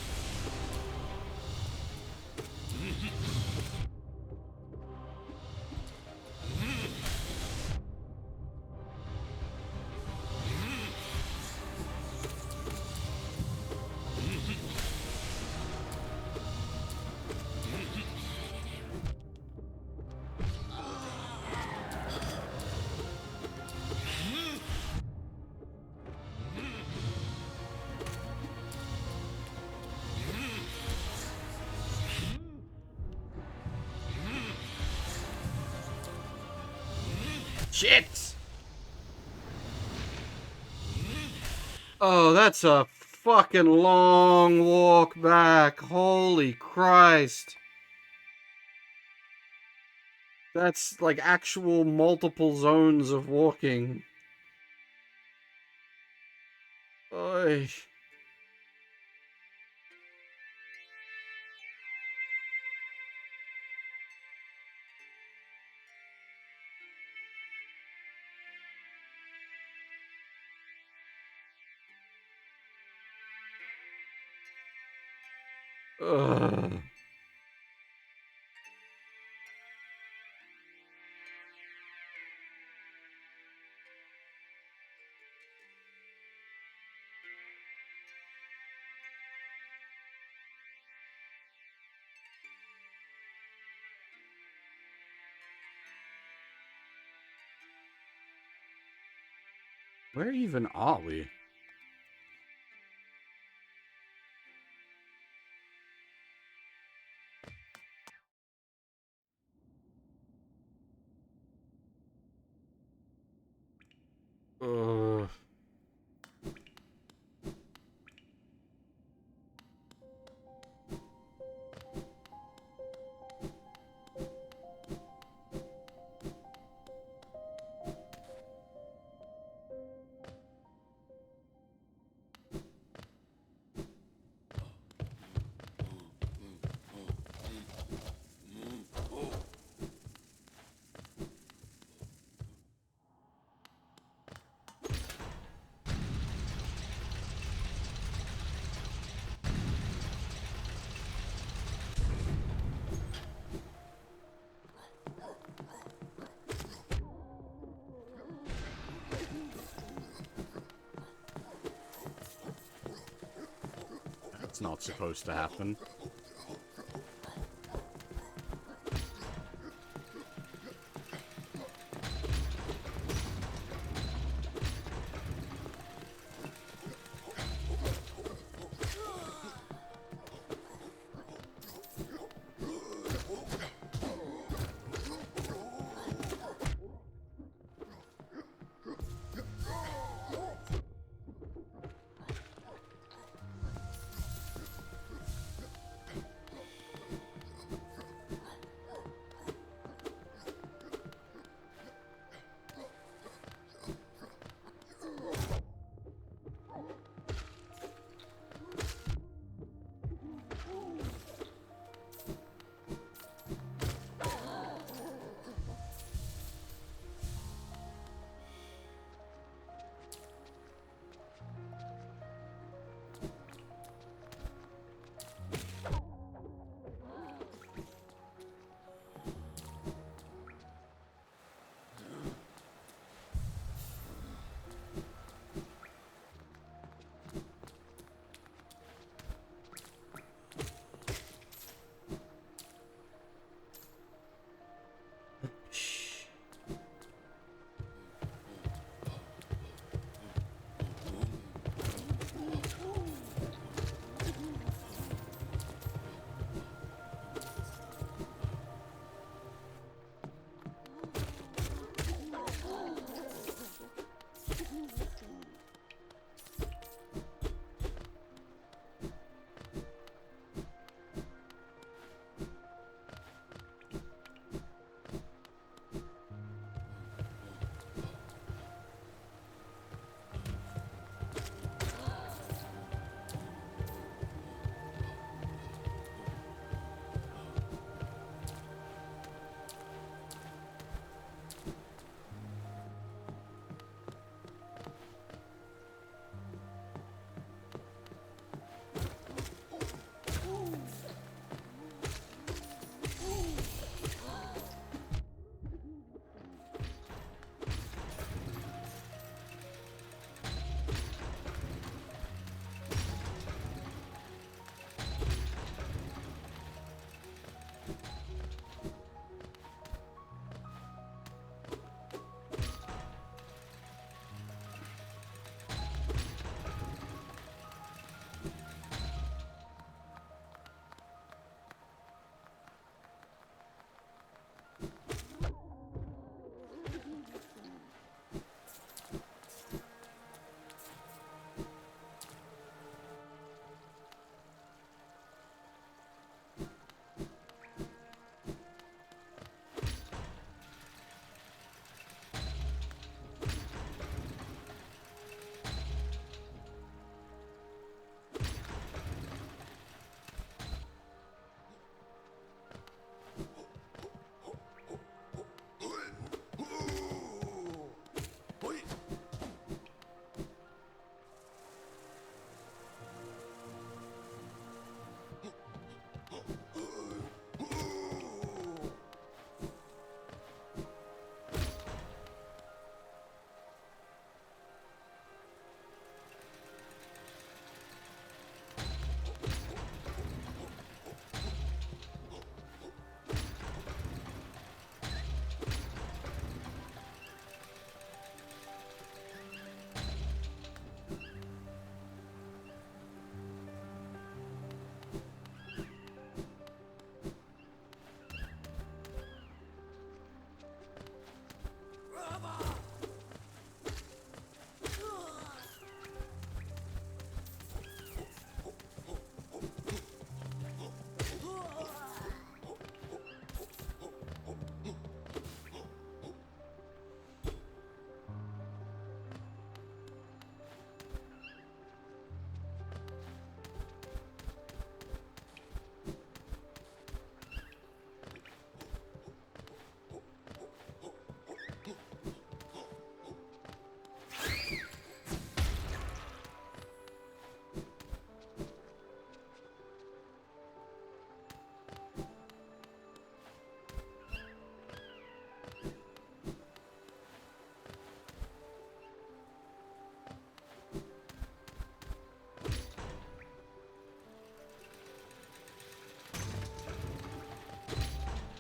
Shit! Oh, that's a fucking long walk back. Holy Christ. That's like actual multiple zones of walking. Oy. Ugh. Where even are we? Ugh. That's not supposed to happen.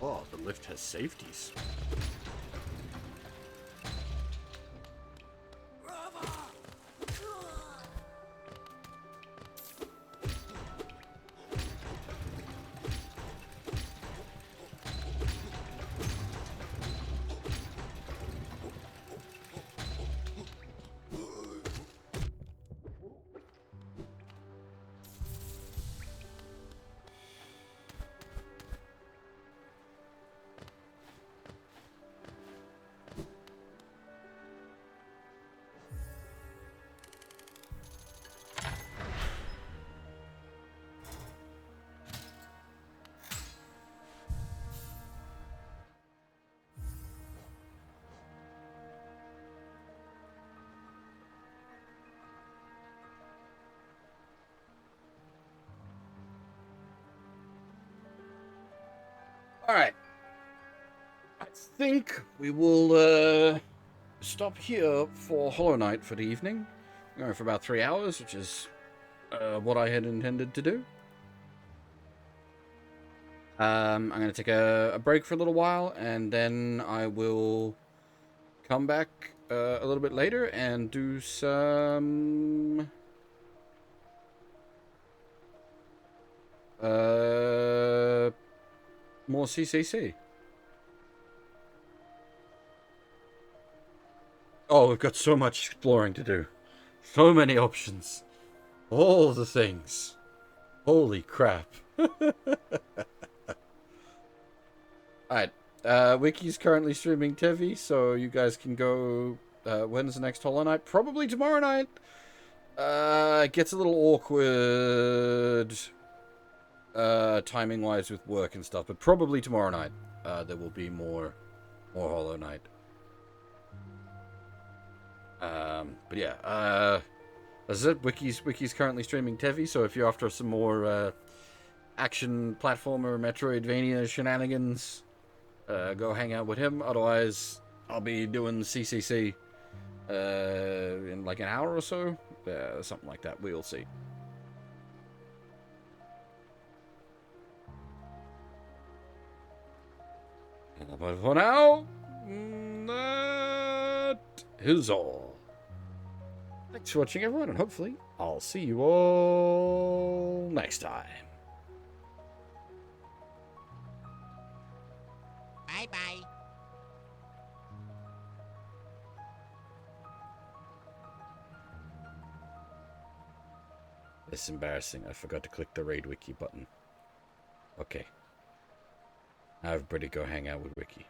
Oh, the lift has safeties. Alright. I think we will stop here for Hollow Knight for the evening. We're going for about 3 hours, which is what I had intended to do. I'm going to take a break for a little while, and then I will come back a little bit later and do some... more CCC. Oh, we've got so much exploring to do. So many options. All the things. Holy crap. Alright. Wiki's currently streaming Tevi, so you guys can go... when's the next Hollow Knight? Probably tomorrow night. It gets a little awkward... timing-wise with work and stuff, but probably tomorrow night there will be more Hollow Knight. But yeah, as I said, Wiki's currently streaming Tevi, so if you're after some more action platformer Metroidvania shenanigans, go hang out with him. Otherwise, I'll be doing CCC in like an hour or so, something like that. We'll see. But for now, that is all. Thanks for watching, everyone, and hopefully I'll see you all next time. Bye-bye. It's embarrassing. I forgot to click the Raid Wiki button. Okay. Now everybody go hang out with Wiki.